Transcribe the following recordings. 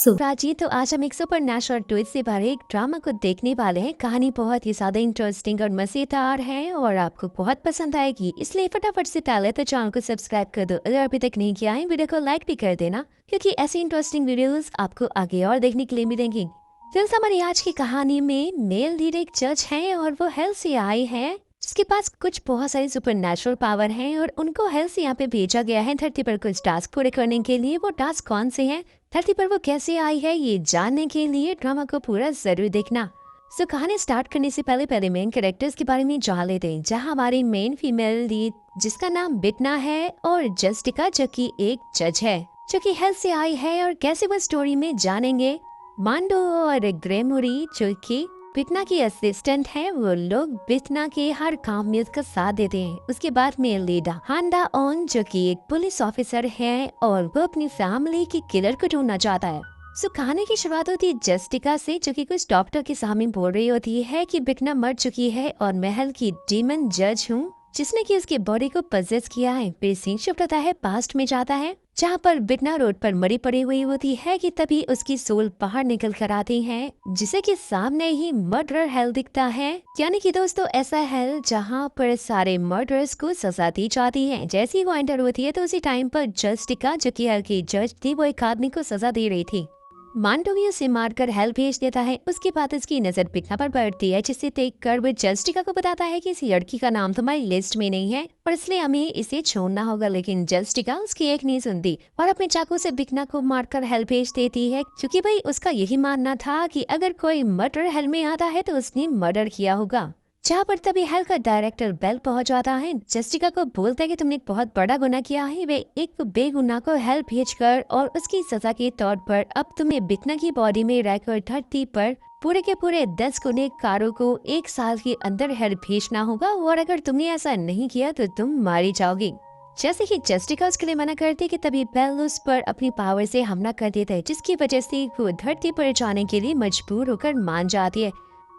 प्राची, तो आज हम एक सुपर नेचुरल ट्विस्ट से भरे एक ड्रामा को देखने वाले हैं। कहानी बहुत ही ज्यादा इंटरेस्टिंग और मजेदार है और आपको बहुत पसंद आएगी, इसलिए फटाफट से पहले तो चैनल को सब्सक्राइब कर दो। अगर अभी तक नहीं किया है, वीडियो को लाइक भी कर देना, क्योंकि ऐसी इंटरेस्टिंग वीडियोस आपको आगे और देखने के लिए मिलेंगी। फिर हमारी आज की कहानी में मेल लीड एक जज है और वो हेल से आई है, जिसके पास कुछ बहुत सारे सुपर नेचुरल पावर हैं और उनको हेल से यहाँ पे भेजा गया है धरती पर कुछ टास्क पूरे करने के लिए। वो टास्क कौन से हैं, धरती पर वो कैसे आई है, ये जानने के लिए ड्रामा को पूरा जरूर देखना। सो कहानी स्टार्ट करने से पहले मेन कैरेक्टर्स के बारे में जान लेते हैं। जहाँ हमारी मेन फीमेल लीड, जिसका नाम बिटना है, और जस्टिका, जो कि एक जज है जो कि हेल से आई है। और कैसे वो स्टोरी में जानेंगे। मांडो और ग्रेमोरी, जो कि बिटना की असिस्टेंट है, वो लोग बिटना के हर काम में उसका साथ देते हैं। उसके बाद मेल लीडर हांडा ऑन, जो कि एक पुलिस ऑफिसर है और वो अपनी फैमिली की किलर को ढूंढना चाहता है। सो कहानी की शुरुआत होती है जस्टिका से, जो कि कुछ डॉक्टर के सामने बोल रही होती है कि बिटना मर चुकी है और महल की डीमन जज हूँ, जिसने कि उसके बॉडी को पजेस किया है। फिर सीन शिफ्ट होता है, पास्ट में जाता है, जहाँ पर बिटना रोड पर मरी पड़ी हुई होती है कि तभी उसकी सोल बाहर निकल कर आती है, जिसे कि सामने ही मर्डर हेल दिखता है। यानी कि दोस्तों, ऐसा हेल जहाँ पर सारे मर्डरर्स को सजा दी जाती है। जैसे ही वो एंटर होती है तो उसी टाइम पर जस्टिका, जो कि हेल की जज थी, वो एक आदमी को सजा दे रही थी। मांडो भी उसे मारकर हेल भेज देता है। उसके बाद उसकी नजर बिटना पर पड़ती है, जिसे देखकर वो जस्टिका को बताता है कि इस लड़की का नाम तुम्हारी लिस्ट में नहीं है और इसलिए हमें इसे छोड़ना होगा। लेकिन जस्टिका उसकी एक नहीं सुनती और अपने चाकू से बिटना को मारकर हेल भेज देती है, क्योंकि भाई उसका यही मानना था कि अगर कोई मर्डर हेल में आता है तो उसने मर्डर किया होगा। जहाँ पर तभी हेल का डायरेक्टर बेल पहुंच जाता है। जस्टिका को बोलता है कि तुमने एक बहुत बड़ा गुनाह किया है। वे एक बेगुनाह को हेल भेजकर और उसकी सजा के तौर पर अब तुम्हें बिटना की बॉडी में रहकर धरती पर पूरे के पूरे 10 गुनहगारों को 1 साल के अंदर हेल भेजना होगा, और अगर तुमने ऐसा नहीं किया तो तुम मारी जाओगी। जैसे ही जस्टिका उसके लिए मना करती है कि तभी बेल उस पर अपनी पावर से हमला कर देता है, जिसकी वजह से वो धरती पर जाने के लिए मजबूर होकर मान जाती है।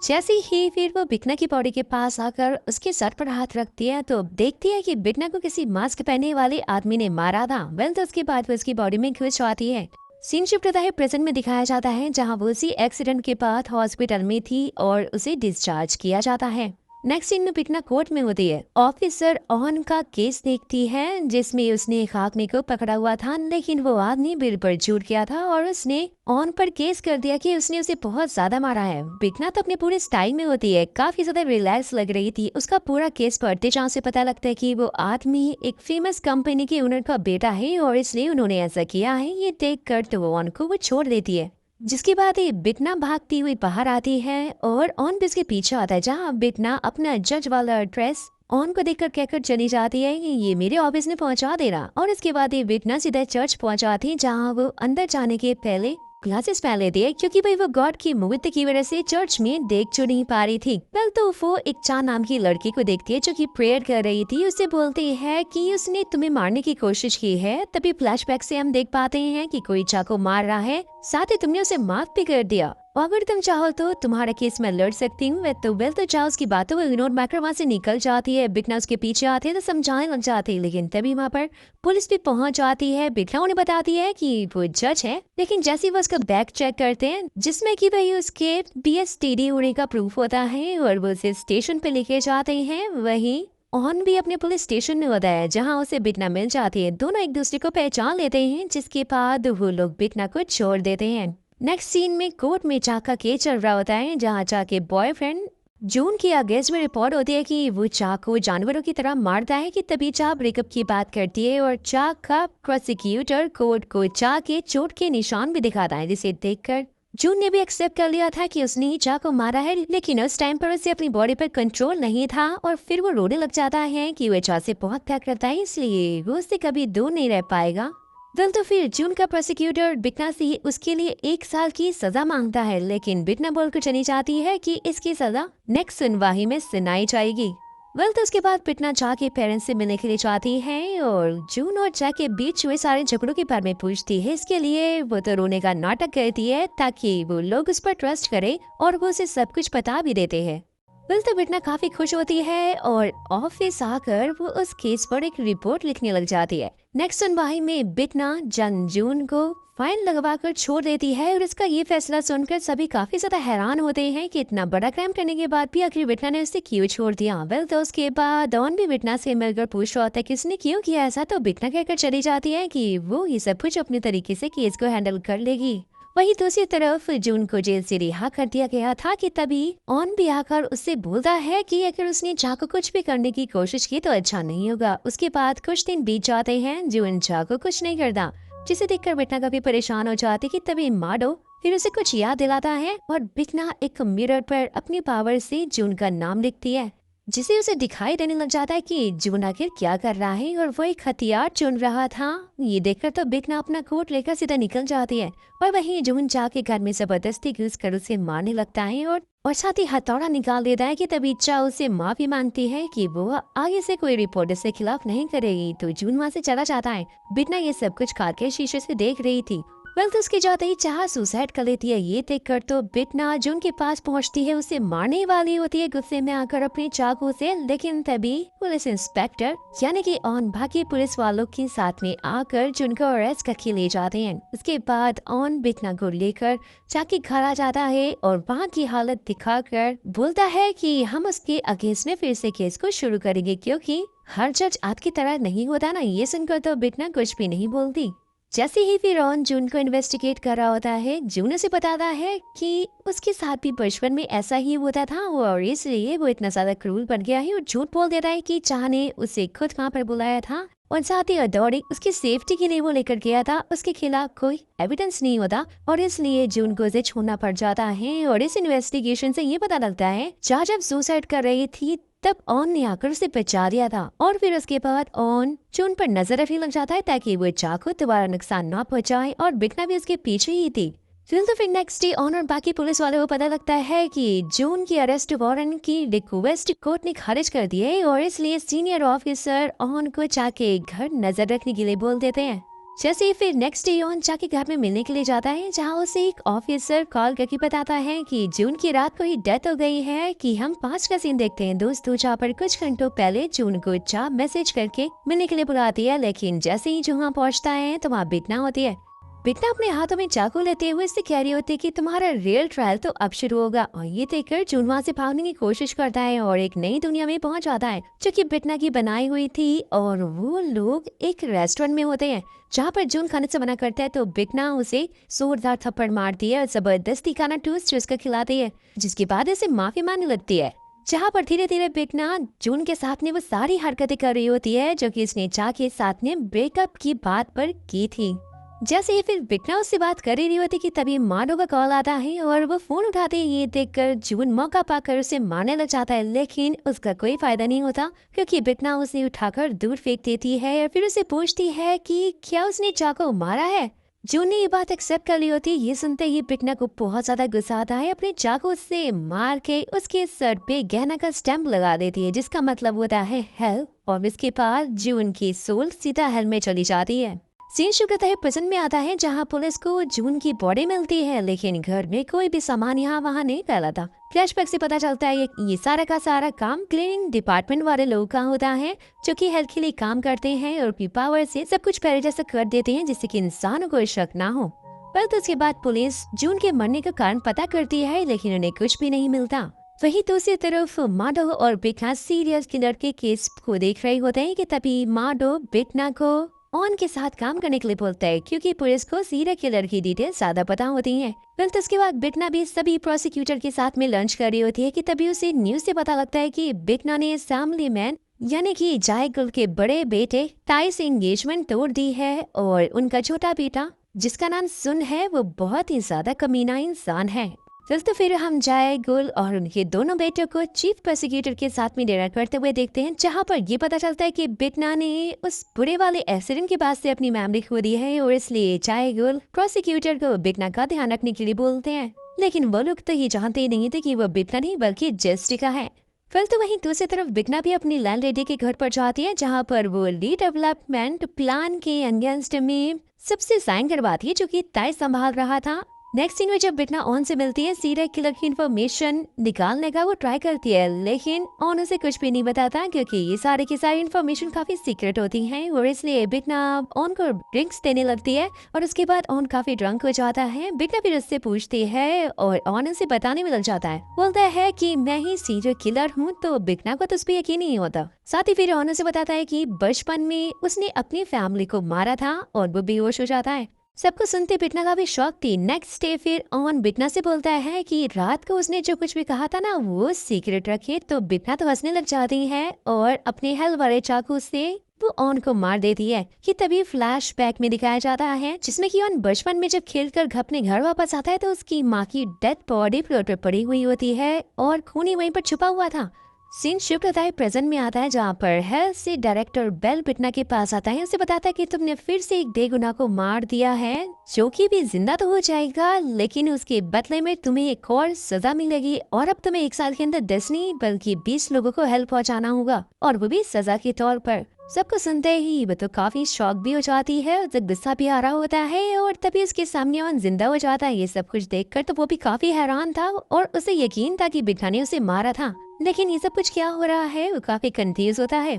जैसे ही फिर वो बिटना की बॉडी के पास आकर उसके सर पर हाथ रखती है तो देखती है कि बिटना को किसी मास्क पहने वाले आदमी ने मारा था। वेल, तो उसके बाद वो उसकी बॉडी में घुस जाती है। सीन शिफ्ट होता है, प्रेजेंट में दिखाया जाता है, जहां वो उसी एक्सीडेंट के बाद हॉस्पिटल में थी और उसे डिस्चार्ज किया जाता है। नेक्स्ट सीन में बिटना कोर्ट में होती है। ऑफिसर ऑन का केस देखती है, जिसमें उसने एक आदमी को पकड़ा हुआ था, लेकिन वो आदमी बिल पर झूठ किया था और उसने ऑन पर केस कर दिया कि उसने उसे बहुत ज्यादा मारा है। बिटना तो अपने पूरे स्टाइल में होती है, काफी ज्यादा रिलैक्स लग रही थी। उसका पूरा केस पढ़ते जहाँ से पता लगता है कि वो आदमी एक फेमस कंपनी के ओनर का बेटा है और इसलिए उन्होंने ऐसा किया है। ये देख कर तो वो ऑन को वो छोड़ देती है। जिसके बाद ये बिटना भागती हुई बाहर आती है और ऑन भी उसके पीछे आता है, जहाँ बिटना अपना जज वाला ड्रेस ऑन को देखकर कहकर चली जाती है कि ये मेरे ऑफिस में पहुंचा देना। और इसके बाद ये बिटना सीधा चर्च पहुंचाती है, जहाँ वो अंदर जाने के पहले ग्लासेस पहन लेती है, क्योंकि भाई वो गॉड की मूर्ति की वजह से चर्च में देख जो नहीं पा रही थी। वेल, तो वो एक चा नाम की लड़की को देखती है जो कि प्रेयर कर रही थी। उसे बोलती है कि उसने तुम्हें मारने की कोशिश की है। तभी फ्लैशबैक से हम देख पाते हैं कि कोई चा को मार रहा है, साथ ही तुमने उसे माफ भी कर दिया और अगर तुम चाहो तो तुम्हारा केस मैं लड़ सकती हूँ। तो वेल, तो चाहो उसकी बातों को इग्नोर मैकर वहाँ से निकल जाती है। बिटना उसके पीछे आती है तो समझाने लग जाती है, लेकिन तभी वहाँ पर पुलिस भी पहुंच जाती है। बिटना उन्हें बताती है कि वो जज है, लेकिन जैसे वो उसका बैग चेक करते हैं, जिसमें कि भाई उसके BSTD होने का प्रूफ होता है, और वो उसे स्टेशन पे लेके जाते हैं। वही ऑन भी अपने पुलिस स्टेशन में होता है, जहाँ उसे बिटना मिल जाती है। दोनों एक दूसरे को पहचान लेते हैं, जिसके बाद वो लोग बिटना को छोड़ देते हैं। नेक्स्ट सीन में कोर्ट में चा का केस चल रहा होता है, जहाँ चा के बॉयफ्रेंड जून की अगेंस्ट में रिपोर्ट होती है कि वो चा को जानवरों की तरह मारता है, कि तभी चा ब्रेकअप की बात करती है और चा का प्रोसिक्यूटर कोर्ट को चा के चोट के निशान भी दिखाता है, जिसे देखकर जून ने भी एक्सेप्ट कर लिया था कि उसने ही चा को मारा है। लेकिन उस टाइम पर उसे अपनी बॉडी पर कंट्रोल नहीं था और फिर वो रोने लग जाता है कि वो चा से बहुत प्यार करता है, इसलिए वो उससे कभी दूर नहीं रह पाएगा। वेल, तो फिर जून का प्रोसिक्यूटर बिटना से उसके लिए 1 साल की सजा मांगता है, लेकिन बिटना बोलकर चली जाती है कि इसकी सजा नेक्स्ट सुनवाई में सुनाई जाएगी। वेल, तो उसके बाद बिटना चा के पेरेंट्स से मिलने के लिए चाहती है और जून और चा के बीच हुए सारे झगड़ों के बारे में पूछती है। इसके लिए वो तो रोने का नाटक करती है, ताकि वो लोग उस पर ट्रस्ट करें और वो उसे सब कुछ बता भी देते हैं। वेल, तो बिटना काफी खुश होती है और ऑफिस आकर वो उस केस पर एक रिपोर्ट लिखने लग जाती है। नेक्स्ट सुनवाई में बिटना जून को फाइन लगवा कर छोड़ देती है और इसका ये फैसला सुनकर सभी काफी ज्यादा हैरान होते हैं कि इतना बड़ा क्राइम करने के बाद भी आखिर बिटना ने उसे क्यों छोड़ दिया। वेल तो उसके बाद डॉन भी बिटना से मिलकर पूछ रहा होता है कि उसने क्यों किया ऐसा, तो बिटना कहकर चली जाती है कि वो ये सब कुछ अपने तरीके से केस को हैंडल कर लेगी। वहीं दूसरी तरफ जून को जेल से रिहा कर दिया गया था कि तभी ऑन भी आकर उससे बोलता है कि अगर उसने चा को कुछ भी करने की कोशिश की तो अच्छा नहीं होगा। उसके बाद कुछ दिन बीत जाते हैं, जून चा को कुछ नहीं करता, जिसे देखकर बिटना काफी परेशान हो जाती कि तभी माडो फिर उसे कुछ याद दिलाता है और बिटना एक मिरर पर अपनी पावर से जून का नाम लिखती है, जिसे उसे दिखाई देने लग जाता है कि जून आखिर क्या कर रहा है और वो एक हथियार चुन रहा था। ये देखकर तो बिटना अपना कोट लेकर सीधा निकल जाती है और वहीं जून चा के घर में जबरदस्ती घुस कर उसे मारने लगता है और साथ ही हथौड़ा निकाल देता है कि तभी चा उसे माफी मांगती है कि वो आगे से कोई रिपोर्ट इसके खिलाफ नहीं करेगी, तो जून वहाँ से चला जाता है। बिटना ये सब कुछ करके शीशे से देख रही थी। वेल तो उसके जाते ही चाह सुसाइड कर लेती है। ये देखकर तो बिटना जून के पास पहुंचती है, उसे मारने वाली होती है गुस्से में आकर अपने चाकू से, लेकिन तभी पुलिस इंस्पेक्टर यानी कि ऑन बाकी पुलिस वालों के साथ में आकर जून को अरेस्ट करके ले जाते हैं। उसके बाद ऑन बिटना को लेकर चाकी घर आ जाता है और वहाँ की हालत दिखाकर बोलता है कि हम उसके अगेंस्ट में फिर से केस को शुरू करेंगे, क्योंकि हर जज आपकी तरह नहीं होता ना। ये सुनकर तो बिटना कुछ भी नहीं बोलती। जैसे ही फिर ऑन जून को इन्वेस्टिगेट कर रहा होता है, जून उसे बताता है कि उसके साथ भी बचपन में ऐसा ही होता था और इसलिए वो इतना ज्यादा क्रूर बन गया है और झूठ बोल देता है कि चाह ने उसे खुद वहाँ पर बुलाया था और साथ ही अडोरी उसकी सेफ्टी के लिए वो लेकर गया था। उसके खिलाफ कोई एविडेंस नहीं होता और इसलिए जून को उसे छोड़ना पड़ जाता है। और इस इन्वेस्टिगेशन से ये पता लगता है चाह जब सुसाइड कर रही थी तब ऑन ने आकर उसे बचा दिया था और फिर उसके बाद ऑन जून पर नजर रखने लग जाता है ताकि वो चाह को दोबारा नुकसान न पहुंचाए और बिटना भी उसके पीछे ही थी। तो फिर नेक्स्ट डे ऑन और बाकी पुलिस वालों को पता लगता है कि जून की अरेस्ट वारंट की रिक्वेस्ट कोर्ट ने खारिज कर दी है और इसलिए सीनियर ऑफिसर ऑन को चाह के घर नजर रखने के लिए बोल देते हैं। जैसे ही फिर नेक्स्ट डे ऑन चाह के घर में मिलने के लिए जाता है, जहाँ उसे एक ऑफिसर कॉल करके बताता है कि जून की रात को ही डेथ हो गई है। कि हम 5 का सीन देखते हैं दोस्तों, जहाँ पर कुछ घंटों पहले जून को चाह मैसेज करके मिलने के लिए बुलाती है, लेकिन जैसे ही जो वहाँ पहुँचता है तो वहाँ बिटना होती है। बिटना अपने हाथों में चाकू लेते हुए इससे कह रही होती है कि तुम्हारा रियल ट्रायल तो अब शुरू होगा। और ये देखकर जून वहाँ से भागने की कोशिश करता है और एक नई दुनिया में पहुंच जाता है जो कि बिटना की बनाई हुई थी और वो लोग एक रेस्टोरेंट में होते हैं, जहाँ पर जून खाने से मना करता है तो बिटना उसे जोरदार थप्पड़ मारती है और जबरदस्ती खाना टूस उसका खिलाती है, जिसके बाद इसे माफी मांगने लगती है। जहाँ पर धीरे धीरे बिटना जून के साथ में वो सारी हरकतें कर रही होती है जो कि इसने चाह के साथ में ब्रेकअप की बात पर की थी। जैसे ही फिर बिटना उससे बात कर ही रही होती कि तभी माडो का कॉल आता है और वो फोन उठाते ही ये देखकर जून मौका पाकर उसे मारने लग जाता है, लेकिन उसका कोई फायदा नहीं होता क्योंकि बिटना उसे उठाकर दूर फेंक देती है और फिर उसे पूछती है कि क्या उसने चाह को मारा है। जून ने ये बात एक्सेप्ट कर ली होती। ये सुनते ही बिटना को बहुत ज्यादा गुस्सा आता है, अपने चाकू से मार के उसके सर पे गहना का स्टैम्प लगा देती है, जिसका मतलब होता है हेल। और इसके बाद जून की सोल सीधा हेल में चली जाती है। सीन शुरू होता है प्रिजन में आता है, जहाँ पुलिस को जून की बॉडी मिलती है, लेकिन घर में कोई भी सामान यहाँ वहाँ नहीं फैला था। फ्लैशबैक से पता चलता है ये सारा का सारा काम क्लीनिंग डिपार्टमेंट वाले लोगों का होता है जो कि हेल्थ के लिए काम करते हैं और अपनी पावर से सब कुछ पहले जैसा कर देते हैं जिससे कि इंसानों को शक ना हो। पर तो उसके बाद पुलिस जून के मरने का कारण पता करती है, लेकिन उन्हें कुछ भी नहीं मिलता। वहीं दूसरी तरफ माडो और बिटना सीरियस किलर के केस को देख रहे होते हैं कि तभी माडो बिटना को ऑन के साथ काम करने के लिए बोलता है, क्योंकि पुलिस को सीरियल किलर की डिटेल ज्यादा पता होती हैं। फिर तो उसके बाद बिटना भी सभी प्रोसिक्यूटर के साथ में लंच कर रही होती है कि तभी उसे न्यूज से पता लगता है कि बिटना ने फैमिली मैन यानी कि जायगुल के बड़े बेटे ताई से एंगेजमेंट तोड़ दी है और उनका छोटा बेटा जिसका नाम सुन है वो बहुत ही ज्यादा कमीना इंसान है। तो फिर हम जायगुल और उनके दोनों बेटों को चीफ प्रोसिक्यूटर के साथ में डिनर करते हुए देखते हैं, जहाँ पर ये पता चलता है कि बिटना ने उस बुरे वाले एक्सीडेंट के बाद से अपनी मेमोरी खो दी है और इसलिए जायगुल प्रोसिक्यूटर को बिटना का ध्यान रखने के लिए बोलते हैं, लेकिन वो लोग तो ये जानते ही नहीं थे कि वो बिटना नहीं बल्कि जेस्टिका है। फिर तो वहीं दूसरी तरफ बिटना भी अपनी लैंडलेडी के घर पर जाती है, जहाँ पर वो रीडेवलपमेंट प्लान के अगेंस्ट में सबसे साइन करवाती है जो कि ताई संभाल रहा था। नेक्स्ट सीन में जब बिटना ऑन से मिलती है, सीरियल किलर की इन्फॉर्मेशन निकालने का वो ट्राई करती है, लेकिन ऑन उसे कुछ भी नहीं बताता क्योंकि ये सारे की सारी इन्फॉर्मेशन काफी सीक्रेट होती हैं और इसलिए बिटना ऑन को ड्रिंक्स देने लगती है और उसके बाद ऑन काफी ड्रंक हो जाता है। बिटना फिर उससे पूछती है और ऑन उसे बताने में लग जाता है, बोलता है कि मैं ही सीरियल किलर हूँ। तो बिटना को तो उस पर यकीन नहीं होता। साथ ही फिर ऑन उसे बताता है कि बचपन में उसने अपनी फैमिली को मारा था और वो बेहोश हो जाता है। सबको सुनते बिटना काफी शॉक थी। नेक्स्ट डे फिर ऑन बिटना से बोलता है कि रात को उसने जो कुछ भी कहा था ना वो सीक्रेट रखे। तो बिटना तो हंसने लग जाती है और अपने हेल वाले चाकू से वो ऑन को मार देती है। कि तभी फ्लैशबैक में दिखाया जाता है जिसमें कि ऑन बचपन में जब खेलकर अपने घर वापस आता है तो उसकी माँ की डेड बॉडी फ्लोर पर पड़ी हुई होती है और खूनी वहीं पर छुपा हुआ था। सीन शिफ्ट होता है प्रेजेंट में आता है जहाँ पर हेल्थ से डायरेक्टर बेल बिटना के पास आता है। उसे बताता है कि तुमने फिर से एक बेगुनाह को मार दिया है जो कि भी जिंदा तो हो जाएगा, लेकिन उसके बदले में तुम्हें एक और सजा मिलेगी और अब तुम्हें 1 साल के अंदर 10 नहीं बल्कि 20 लोगों को हेल्प पहुंचाना होगा और वो भी सजा के तौर पर। सबको सुनते ही वो तो काफी शॉक भी हो जाती है, उसे गुस्सा भी आ रहा होता है और तभी उसके सामने ऑन जिंदा हो जाता है। ये सब कुछ देखकर तो वो भी काफी हैरान था और उसे यकीन था कि बिटना ने उसे मारा था, लेकिन ये सब कुछ क्या हो रहा है वो काफी कंफ्यूज होता है।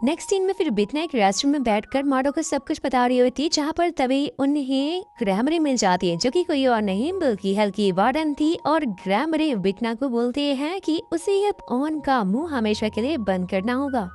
नेक्स्ट सीन में फिर बिटना एक रेस्टोरेंट में बैठकर मार्डो को सब कुछ बता रही होती है, जहाँ पर तभी उन्हें ग्रैमरी मिल जाती है जो कि कोई और नहीं बल्कि हल्की वार्डन थी। और ग्रैमरी बिटना को बोलते हैं कि उसे अब ऑन का मुंह हमेशा के लिए बंद करना होगा।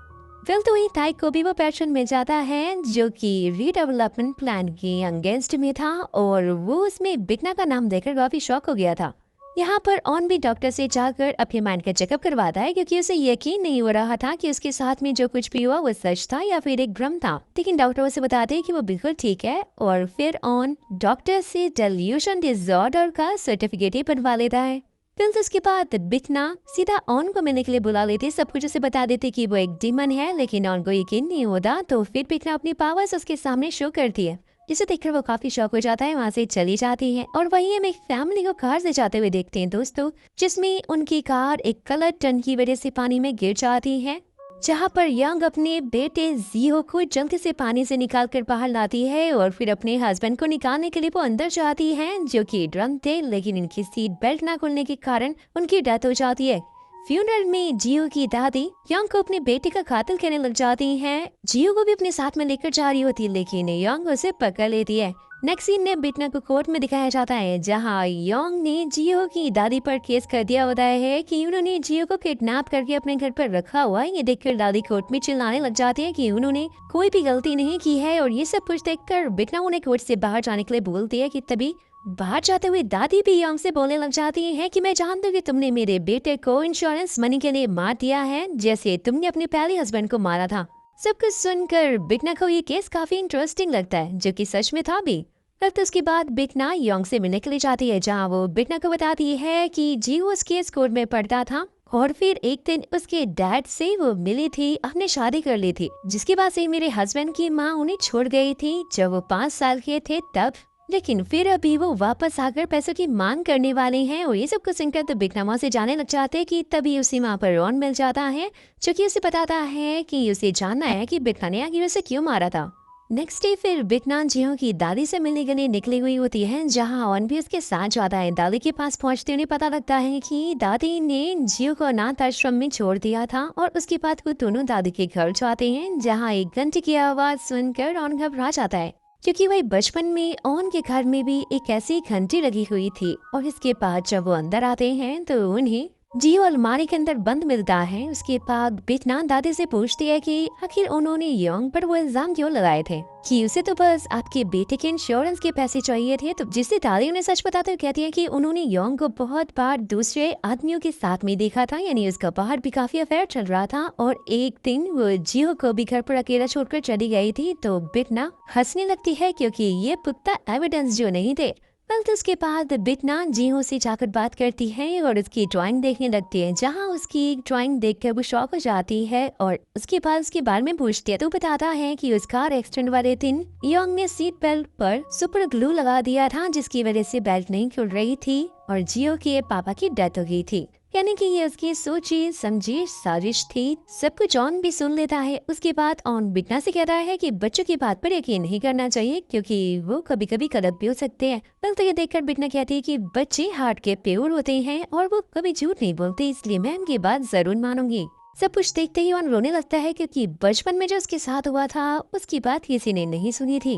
फिर तो वही ताई को भी वो पैशन मिल जाता है जो कि रीडेवलपमेंट प्लान के अगेंस्ट में था और वो उसमें बिटना का नाम देखकर काफी शॉक हो गया था। यहाँ पर ऑन भी डॉक्टर से जाकर अपने माइंड का चेकअप करवाता है क्योंकि उसे यकीन नहीं हो रहा था कि उसके साथ में जो कुछ भी हुआ वो सच था या फिर एक भ्रम था। लेकिन डॉक्टर उसे बताते हैं कि वो बिल्कुल ठीक है और फिर ऑन डॉक्टर से डेल्यूशन डिसऑर्डर का सर्टिफिकेट ही बनवा लेता है। फिर उसके बाद बिटना सीधा ऑन को मिलने के लिए बुला लेते, सब कुछ उसे बता देते कि वो एक डीमन है, लेकिन ऑन को यकीन नहीं होता। तो फिर बिटना अपनी पावर्स उसके सामने शो करती है जिसे देखकर वो काफी शॉक हो जाता है, वहाँ से चली जाती है। और वहीं हम एक फैमिली को कार से जाते हुए देखते हैं दोस्तों, जिसमें उनकी कार एक कलर टन की वजह से पानी में गिर जाती है, जहाँ पर यंग अपने बेटे जियो को जल्दी से पानी से निकाल कर बाहर लाती है और फिर अपने हस्बैंड को निकालने के लिए वो अंदर जाती है जो कि ड्रम थे, लेकिन इनकी सीट बेल्ट ना खुलने के कारण उनकी डेथ हो जाती है। फ्यूनरल में जियो की दादी यंग को अपने बेटे का कातिल कहने लग जाती हैं। जियो को भी अपने साथ में लेकर जा रही होती है, लेकिन यंग उसे पकड़ लेती है। नेक्स्ट सीन में बिटना को कोर्ट में दिखाया जाता है जहां योंग ने जियो की दादी पर केस कर दिया होता है कि उन्होंने जियो को किडनैप करके अपने घर पर रखा हुआ है। ये देखकर दादी कोर्ट में चिल्लाने लग जाती है कि उन्होंने कोई भी गलती नहीं की है और ये सब कुछ देखकर बिटना उन्हें कोर्ट से बाहर जाने के लिए बोलती है कि तभी बाहर जाते हुए दादी भी योंग से बोलने लग जाती है कि मैं जानती हूँ कि तुमने मेरे बेटे को इंश्योरेंस मनी के लिए मार दिया है जैसे तुमने अपने पहले हस्बैंड को मारा था। सब कुछ सुनकर बिटना को ये केस काफी इंटरेस्टिंग लगता है जो कि सच में था भी। तो उसके बाद बिटना योंग से मिलने के लिए जाती है जहाँ वो बिटना को बताती है कि जियो उस केस कोर्ट में पढ़ता था और फिर एक दिन उसके डैड से वो मिली थी, अपने शादी कर ली थी, जिसके बाद से मेरे हस्बैंड की माँ उन्हें छोड़ गई थी जब वो 5 साल के थे तब, लेकिन फिर अभी वो वापस आकर पैसों की मांग करने वाले हैं। और ये सब कुछ सुनकर तो बिटना माँ से जाने लग जाते हैं कि तभी उसी माँ पर रॉन मिल जाता है जो कि उसे बताता है कि उसे जानना है कि बिटना ने आखिर उसे क्यों मारा था। नेक्स्ट डे फिर बिटना जियो की दादी से मिलने के लिए निकली हुई होती है जहाँ ऑन भी उसके साथ जाता है। दादी के पास पहुंचते उन्हें पता लगता है कि दादी ने जियो को अनाथ आश्रम में छोड़ दिया था और उसके बाद वो दोनों दादी के घर जाते हैं जहाँ एक घंटे की आवाज सुनकर ऑन घबरा जाता है क्योंकि वही बचपन में ऑन के घर में भी एक ऐसी घंटी लगी हुई थी। और इसके बाद जब वो अंदर आते हैं तो उन्हें जियो अलमारी के अंदर बंद मिलता है। उसके बाद बिटना दादी से पूछती है कि आखिर उन्होंने योंग पर वो इल्जाम क्यों लगाए थे कि उसे तो बस आपके बेटे के इंश्योरेंस के पैसे चाहिए थे। तो जिससे दादी उन्हें सच बताते हुए कहती है कि उन्होंने योंग को बहुत बार दूसरे आदमियों के साथ में देखा था, यानी उसका बाहर भी काफी अफेयर चल रहा था और एक दिन वो जियो को भी घर पर अकेला छोड़कर चली गई थी। तो बिटना हंसने लगती है क्योंकि ये पुख्ता एविडेंस जो नहीं थे। तो उसके बाद बिटना जियो से जाकर बात करती है और उसकी ड्राइंग देखने लगती है जहाँ उसकी एक ड्राइंग देखकर वो शॉक हो जाती है और उसके बाद उसके बारे में पूछती है तो बताता है कि उस कार एक्सीडेंट वाले दिन योंग ने सीट बेल्ट पर सुपर ग्लू लगा दिया था जिसकी वजह से बेल्ट नहीं खुल रही थी और जियो के पापा की डेथ हो गई थी। यानी कि ये उसकी सोची समझी साजिश थी। सब कुछ ऑन भी सुन लेता है। उसके बाद ऑन बिटना से कहता है कि बच्चों की बात पर यकीन नहीं करना चाहिए क्योंकि वो कभी कभी गलत भी हो सकते हैं। तो ये देखकर बिटना कहती है कि बच्चे हार्ट के प्योर होते हैं और वो कभी झूठ नहीं बोलते, इसलिए मैं उनकी बात जरूर मानूंगी। सब कुछ देखते ही ऑन रोने लगता है क्योंकि बचपन में जो उसके साथ हुआ था उसकी बात किसी ने नहीं सुनी थी।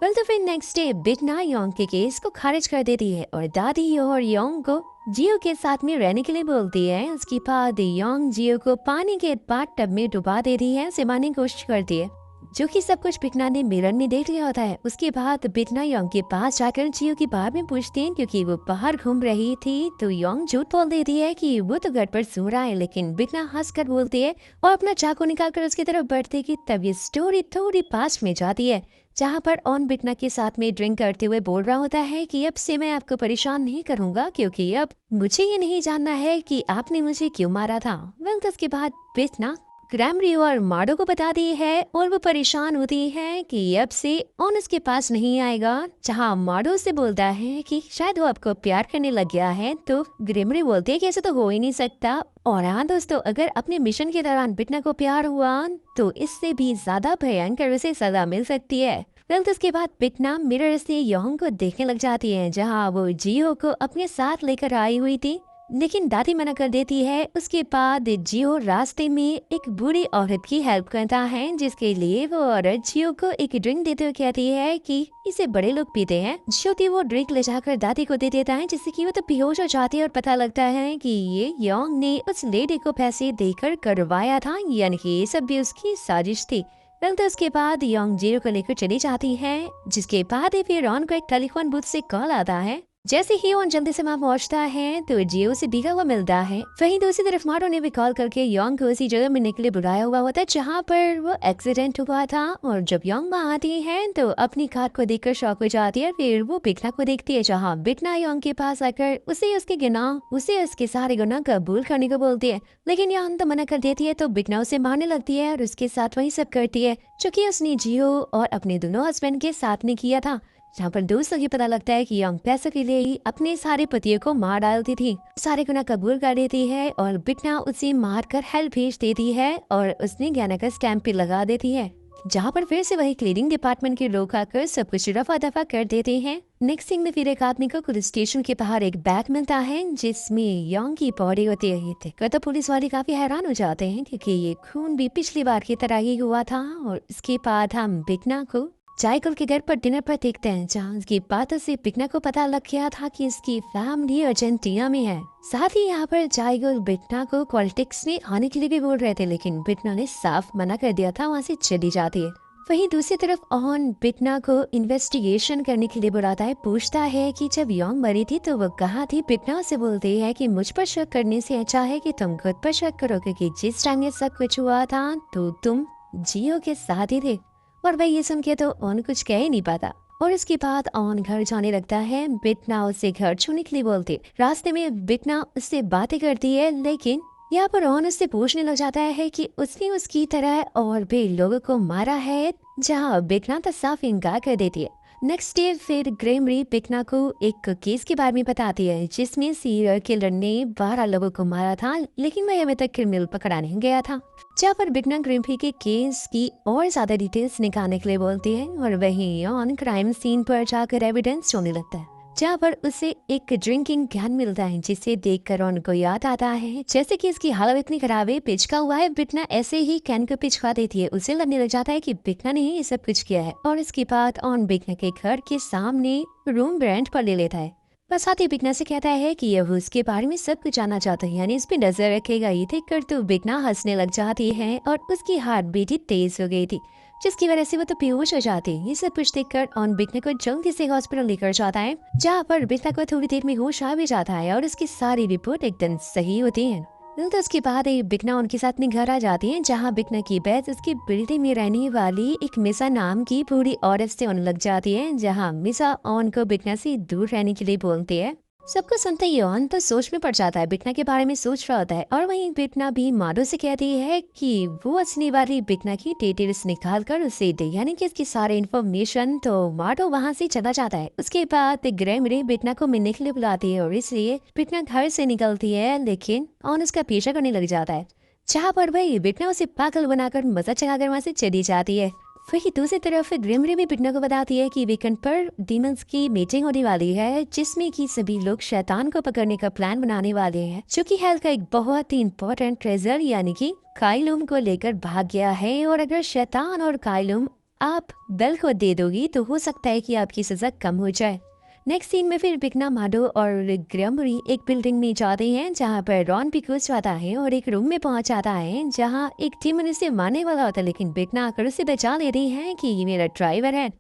वेल तो फिर नेक्स्ट डे बिटना योंग के केस को खारिज कर देती है और दादी और योंग को जियो के साथ में रहने के लिए बोलती है। उसके बाद योंग जियो को पानी के बाथ टब में डुबा देती है, उसे मारने की कोशिश करती है, जो कि सब कुछ बिटना ने मिरर में देख लिया होता है। उसके बाद बिटना योंग के पास जाकर जियो के बारे में पूछती है क्योंकि वो बाहर घूम रही थी। तो योंग झूठ बोल देती है कि वो तो घर पर सो रहा है, लेकिन बिटना हंसकर बोलती है और अपना चाकू निकालकर उसकी तरफ बढ़ती कि तब ये स्टोरी थोड़ी पास्ट में जाती है, जहाँ पर ऑन बिटना के साथ में ड्रिंक करते हुए बोल रहा होता है कि अब से मैं आपको परेशान नहीं करूंगा क्योंकि अब मुझे ये नहीं जानना है कि आपने मुझे क्यों मारा था। वेल तो उसके बाद बिटना ग्रैमरी और माडो को बताती है और वो परेशान होती है कि अब से ऑन उसके पास नहीं आएगा, जहाँ माडो से बोलता है कि शायद वो आपको प्यार करने लग गया है। तो ग्रैमरी बोलती है कि ऐसा तो हो ही नहीं सकता। और हाँ दोस्तों, अगर अपने मिशन के दौरान बिटना को प्यार हुआ तो इससे भी ज्यादा भयंकर उसे सजा मिल सकती है। वेल तो उसके बाद बिटना मिरर से योंग को देखने लग जाती है, जहाँ वो जियो को अपने साथ लेकर आई हुई थी, लेकिन दादी मना कर देती है। उसके बाद जियो रास्ते में एक बूढ़ी औरत की हेल्प करता है, जिसके लिए वो औरत जियो को एक ड्रिंक देते हुए कहती है कि इसे बड़े लोग पीते हैं। जियो वो ड्रिंक ले जाकर दादी को दे देता है, जिससे कि वो तो बेहोश हो जाती है और पता लगता है कि ये योंग ने उस लेडी को पैसे देकर करवाया था, यानी कि ये सब भी उसकी साजिश थी। वेल तो उसके बाद योंग जियो को लेकर चली जाती है, जिसके बाद ही फिर ऑन को एक टेलीफोन बूथ से कॉल आता है। जैसे ही ऑन जल्दी से वहाँ पहुँचता है तो जियो से भीगा हुआ मिलता है। वहीं दूसरी तरफ माडो ने भी कॉल करके योंग को उसी जगह मिलने के लिए बुलाया हुआ होता है जहाँ पर वो एक्सीडेंट हुआ था। और जब योंग वहाँ आती है तो अपनी कार को देखकर शॉक हो जाती है। फिर वो बिटना को देखती है, जहाँ बिटना योंग के पास आकर उसे उसके सारे गुनाह कबूल करने को बोलती है, लेकिन योंग तो मना कर देती है। तो बिटना उसे मारने लगती है और उसके साथ वही सब करती है जो कि उसने जियो और अपने दोनों हस्बैंड के साथ में किया था, जहाँ पर दोस्तों की पता लगता है कि योंग पैसों के लिए ही अपने सारे पतियों को मार डालती थी। सारे गुनाह कबूल कर देती है और बिटना उसे मारकर हेल्प भेज देती है और उसने गैना का स्टैंप भी लगा देती है, जहाँ पर फिर से वही क्लीनिंग डिपार्टमेंट के लोग आकर सब कुछ रफा दफा कर देते हैं। नेक्स्ट थिंग में फिर एक आदमी को पुलिस स्टेशन के बाहर एक बैग मिलता है जिसमें योंग की बॉडी होती है। तो पुलिस वाले काफी हैरान हो जाते हैं क्योंकि ये खून भी पिछली बार की तरह ही हुआ था। और इसके बाद हम बिटना को जायकुल के घर पर डिनर पर देखते हैं, जहाँ उसकी बातों से बिटना को पता लग गया था कि इसकी फैमिली अर्जेंटीना में है। साथ ही यहाँ पर जायकुल बिटना को पॉलिटिक्स में आने के लिए भी बोल रहे थे, लेकिन बिटना ने साफ मना कर दिया था, वहाँ से चली जाती है। वहीं दूसरी तरफ ऑन बिटना को इन्वेस्टिगेशन करने के लिए बुलाता है, पूछता है कि जब योंग मरी थी तो वो कहाँ थी। बिटना से बोलती है कि मुझ पर शक करने से अच्छा है कि तुम खुद पर शक करो, क्योंकि जिस टाइम ये सब कुछ हुआ था तो तुम जियो के साथ ही थे। और भाई ये सुन के तो ऑन कुछ कह ही नहीं पाता। और इसके बाद ऑन घर जाने लगता है। बिटना उसे घर छोड़ने के लिए बोलती, रास्ते में बिटना उससे बातें करती है, लेकिन यहाँ पर ऑन उससे पूछने लग जाता है कि उसने उसकी तरह और भी लोगों को मारा है, जहाँ बिटना तो साफ इनकार कर देती है। नेक्स्ट डे फिर ग्रेमरी बिटना को एक केस के बारे में बताती है, जिसमें सीरियल किलर ने 12 लोगों को मारा था, लेकिन वह अभी तक क्रिमिनल पकड़ा नहीं गया था। जहाँ पर बिटना ग्रेमरी के केस की और ज्यादा डिटेल्स निकालने के लिए बोलती है और वहीं ऑन क्राइम सीन पर जाकर एविडेंस ढूंढने लगता है, जहाँ पर उसे एक ड्रिंकिंग कैन मिलता है, जिसे देखकर उनको याद आता है जैसे कि इसकी हालत इतनी खराब है, पिचका हुआ है। बिटना ऐसे ही कैन को पिचका देती है। उसे लगने लग जाता है कि बिटना ने ही ये सब कुछ किया है। और इसके बाद ऑन बिटना के घर के सामने रूम रेंट पर ले लेता है। बस साथ ही बिटना से कहता है कि यह उसके बारे में सब कुछ जानना चाहता है, यानी इस पे नजर रखेगा। ये देखकर तो बिटना हंसने लग जाती है और उसकी हार्ट बीट ही तेज हो गई थी, जिसकी वजह से वो तो बेहोश हो जाती है। ये सब कुछ देखकर ऑन बिटना को जल्दी से हॉस्पिटल लेकर जाता है, जहाँ पर बिटना को थोड़ी देर में होश आ भी जाता है और उसकी सारी रिपोर्ट एकदम सही होती है। तो उसके बाद बिटना उनके साथ में घर आ जाती है, जहाँ बिटना की बहस उसकी बिल्डिंग में रहने वाली एक मिसा नाम की बूढ़ी औरत से होने लग जाती है, जहाँ मिसा ऑन को बिटना से दूर रहने के लिए बोलती है। सबको सुनते ही ऑन तो सोच में पड़ जाता है, बिटना के बारे में सोच रहा होता है। और वहीं बिटना भी माडो से कहती है कि वो असली वाली बिटना की डिटेल्स निकाल कर उसे दे, यानी कि इसकी सारे इन्फॉर्मेशन। तो माडो वहाँ से चला जाता है। उसके बाद ग्रैमरी बिटना को मिलने के लिए बुलाती है और इसलिए बिटना घर से निकलती है, लेकिन ऑन उसका पीछा करने लग जाता है, जहाँ पर भाई बिटना उसे पागल बनाकर मजा चलाकर वहाँ से चली जाती है। वही दूसरी तरफ ग्रिमरी भी बिटना को बताती है कि वीकेंड पर डीमंस की मीटिंग होने वाली है, जिसमें कि सभी लोग शैतान को पकड़ने का प्लान बनाने वाले हैं, जो कि हेल का एक बहुत ही इम्पोर्टेंट ट्रेजर यानी कि काइलूम को लेकर भाग गया है। और अगर शैतान और काइलूम आप बेल को दे दोगी तो हो सकता है कि आपकी सजा कम हो जाए। नेक्स्ट सीन में फिर बिकना, माडो और ग्रैमरी एक बिल्डिंग में जाते हैं, जहाँ पर रॉन भी घुस जाता है और एक रूम में पहुंच जाता है, जहाँ एक डीमन उसे मारने वाला होता है, लेकिन बिकना आकर उसे बचा लेती है कि ये मेरा ड्राइवर है,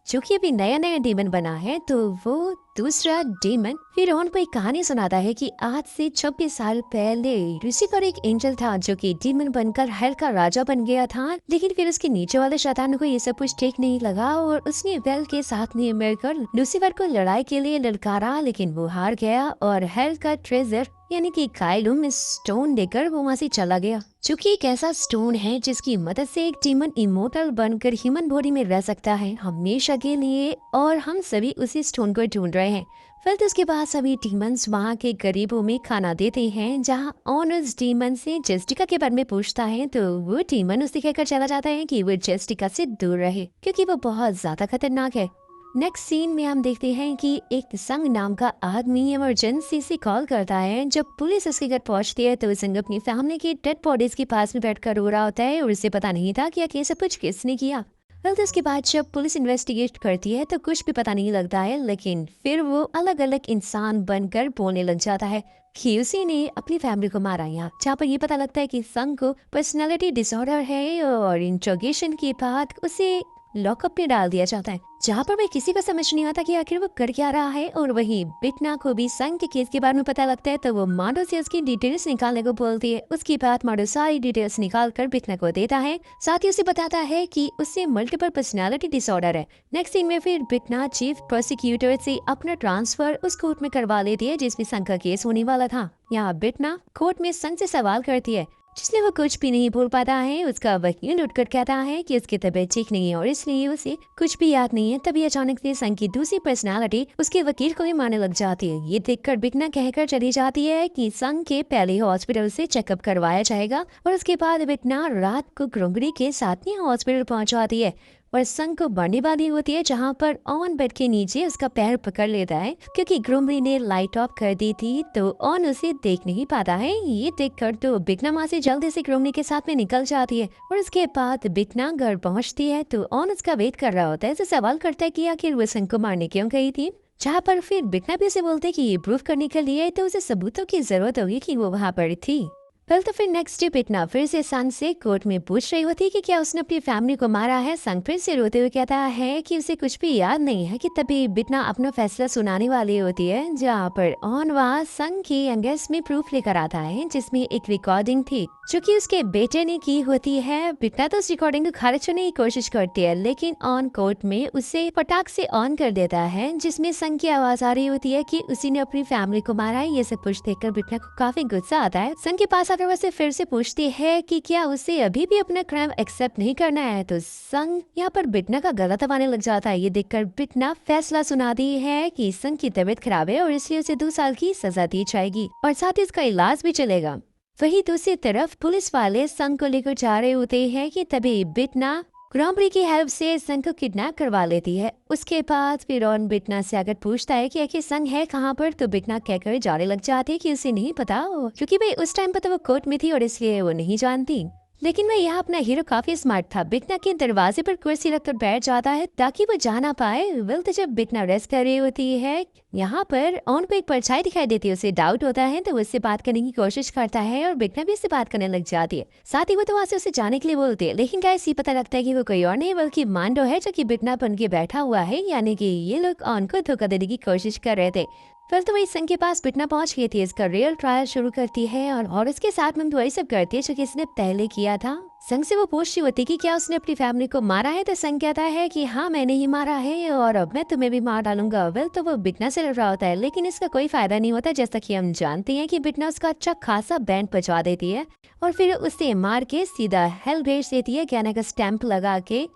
जो कि अभी नया नया डीमन बना है। तो वो दूसरा डीमन फिर रॉन को एक कहानी सुनाता है कि आज से 26 साल पहले लूसीफर एक एंजल था, जो कि डीमन बनकर हेल का राजा बन गया था। लेकिन फिर उसके नीचे वाले शैतान को ये सब कुछ ठीक नहीं लगा और उसने बेल के साथ में मिलकर लूसीफर को लड़ाई के लिए ललकारा, लेकिन वो हार गया और हेल का ट्रेजर यानी कि काइलूम स्टोन लेकर वो वहाँ से चला गया, जो कि एक ऐसा स्टोन है जिसकी मदद से एक डीमन इमोर्टल बनकर ह्यूमन बॉडी में रह सकता है हमेशा के लिए। और हम सभी उसी स्टोन को ढूंढ रहे हैं। फिर तो उसके बाद सभी डीमंस वहाँ के गरीबों में खाना देते हैं, जहाँ ऑन उस डीमन से जेस्टिका के बारे में पूछता है, तो वो डीमन उसे कहकर चला जाता है कि वो जेस्टिका से दूर रहे, क्योंकि वो बहुत ज्यादा खतरनाक है। नेक्स्ट सीन में हम देखते हैं कि एक संग नाम का आदमी इमरजेंसी से कॉल करता है। जब पुलिस उसके घर पहुंचती है तो संग अपनी फैमिली की डेड बॉडीज के पास में बैठकर रो रहा होता है और उसे पता नहीं था कि ये सब कुछ किसने किया। वेल उसके बाद जब पुलिस इन्वेस्टिगेट करती है तो कुछ भी पता नहीं लगता है, लेकिन फिर वो अलग अलग इंसान बनकर बोलने लग जाता है कि उसी ने अपनी फैमिली को मारा। यहाँ जहाँ पर ये पता लगता है कि संग को पर्सनालिटी डिसऑर्डर है और इंट्रोगेशन के बाद उसे लॉकअप में डाल दिया जाता है, जहाँ पर वह किसी को समझ नहीं आता कि आखिर वो कर क्या रहा है। और वही बिटना को भी संग के केस के बारे में पता लगता है, तो वो माडो से उसकी डिटेल्स निकालने को बोलती है। उसके बाद माडो सारी डिटेल्स निकाल कर बिटना को देता है, साथ ही उसे बताता है कि उससे मल्टीपल पर्सनालिटी डिसऑर्डर है। नेक्स्ट सीन में फिर बिटना चीफ प्रोसिक्यूटर से अपना ट्रांसफर उस कोर्ट में करवा लेती है जिसमें संग का केस होने वाला था। यहाँ बिटना कोर्ट में संग से सवाल करती है, जिसमें वो कुछ भी नहीं बोल पाता है। उसका वकील उठकर कहता है कि उसकी तबीयत ठीक नहीं है और इसलिए उसे कुछ भी याद नहीं है। तभी अचानक से संग की दूसरी पर्सनालिटी उसके वकील को ही मारने लग जाती है। ये देखकर बिकना कहकर चली जाती है कि संग के पहले हॉस्पिटल से चेकअप करवाया जाएगा। और उसके बाद बिकना रात को ग्रोंगरी के साथ में हॉस्पिटल पहुंच जाती है और संग को बढ़ने वाली होती है, जहाँ पर ऑन बेड के नीचे उसका पैर पकड़ लेता है, क्योंकि ग्रोमरी ने लाइट ऑफ कर दी थी तो ऑन उसे देख नहीं पाता है। ये देखकर तो बिकना वहाँ से जल्दी से ग्रोमरी के साथ में निकल जाती है। और उसके बाद बिकना घर पहुँचती है तो ऑन उसका वेट कर रहा होता है। तो सवाल करता है कि आखिर वो संग को मारने क्यों गई थी, जहाँ पर फिर बिकना भी उसे बोलते कि ये प्रूफ करने के लिए तो उसे सबूतों की जरूरत होगी कि वो वहाँ पर थी। वेल तो फिर नेक्स्ट डे बिटना फिर से संग से कोर्ट में पूछ रही होती कि क्या उसने अपनी फैमिली को मारा है। संग फिर से रोते हुए कहता है कि उसे कुछ भी याद नहीं है। कि तभी बिटना अपना फैसला सुनाने वाली होती है, जहाँ पर ऑन वहाँ संग की अंगेज में प्रूफ लेकर आता है, जिसमें एक रिकॉर्डिंग थी जो कि उसके बेटे ने की होती है। बिटना तो उस रिकॉर्डिंग को खारिज करने की कोशिश करती है, लेकिन ऑन कोर्ट में उसे फटाक से ऑन कर देता है, जिसमें संग की आवाज आ रही होती है कि उसी ने अपनी फैमिली को मारा है। ये सब कुछ देखकर बिटना को काफी गुस्सा आता है। संग के पास आकर वैसे फिर से पूछती है कि क्या उसे अभी भी अपना क्राइम एक्सेप्ट नहीं करना है। तो संग यहाँ पर बिटना का गला दबाने लग जाता है। ये देखकर बिटना फैसला सुनाती है कि संग की तबीयत खराब है और इसलिए उसे 2 साल की सजा दी जाएगी और साथ ही इसका इलाज भी चलेगा। वही दूसरी तरफ पुलिस वाले संग को लेकर जा रहे होते हैं कि तभी बिटना ग्रामरी की हेल्प से संग को किडनैप करवा लेती है। उसके बाद फिर ऑन बिटना से अगर पूछता है कि आखिर संग है कहाँ पर, तो बिटना कहकर जाने लग जाती है कि उसे नहीं पता, क्योंकि भाई उस टाइम पर तो वो कोर्ट में थी और इसलिए वो नहीं जानती। लेकिन वह यहाँ अपना हीरो काफी स्मार्ट था। बिटना के दरवाजे पर कुर्सी रखकर बैठ जाता है ताकि वो जा ना पाए। वेल तो जब बिटना रेस्ट कर रही होती है, यहाँ पर ऑन को एक परछाई दिखाई देती है। उसे डाउट होता है तो उससे बात करने की कोशिश करता है और बिटना भी उससे बात करने लग जाती है। साथ ही वो तो वहाँ से उसे जाने के लिए बोलती है, लेकिन गाइस ये पता लगता है कि वो कोई और नहीं बल्कि मांडो है, जो कि बिटना बन के बैठा हुआ है। यानी कि ये लोग ऑन को धोखा देने की कोशिश कर रहे थे। फिर तो वही संग के पास बिटना पहुंच गई थी, इसका रियल ट्रायल शुरू करती है और उसके साथ में वही सब करती है जो कि इसने पहले किया था। संग से वो पूछती होती कि क्या उसने अपनी फैमिली को मारा है, तो संग कहता है कि हाँ मैंने ही मारा है और अब मैं तुम्हें भी मार डालूंगा। वेल तो वो बिटना से लड़ रहा होता है, लेकिन इसका कोई फायदा नहीं होता, जैसा कि हम जानते हैं कि बिटना उसका अच्छा खासा बैंड बजा देती है और फिर उसे मार के सीधा हेल भेज देती है कहने का स्टैंप लगा के।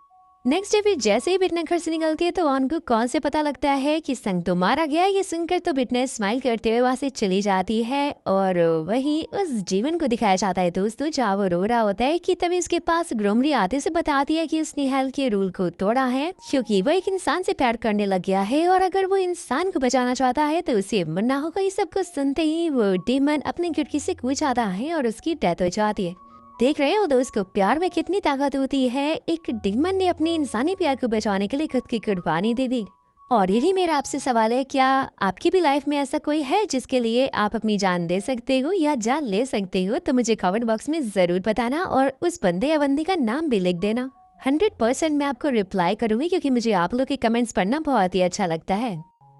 नेक्स्ट डे फिर जैसे ही बिटना घर से निकलती है तो ऑन को कॉल से पता लगता है कि संग तो मारा गया। ये सुनकर तो बिटना स्माइल करते हुए वहां से चली जाती है और वही उस जीवन को दिखाया जाता है दोस्तों, जहाँ वो रो रहा होता है कि तभी उसके पास ग्रोमरी आते से बताती है कि उसने हेल के रूल को तोड़ा है क्योंकि वो एक इंसान से प्यार करने लग गया है और अगर वो इंसान को बचाना चाहता है तो उसे मरना होगा। ये सब कुछ सुनते ही वो डीमन अपनी खिड़की से कूद जाता है और उसकी डेथ हो जाती है। देख रहे हो दोस्तों प्यार में कितनी ताकत होती है। एक डीमन ने अपनी इंसानी प्यार को बचाने के लिए खुद की कुर्बानी दे दी। और यही मेरा आपसे सवाल है, क्या आपकी भी लाइफ में ऐसा कोई है जिसके लिए आप अपनी जान दे सकते हो या जान ले सकते हो? तो मुझे कमेंट बॉक्स में जरूर बताना और उस बंदे या बंदी का नाम भी लिख देना। 100% मैं आपको रिप्लाई करूंगी क्योंकि मुझे आप लोग के कमेंट्स पढ़ना बहुत ही अच्छा लगता है।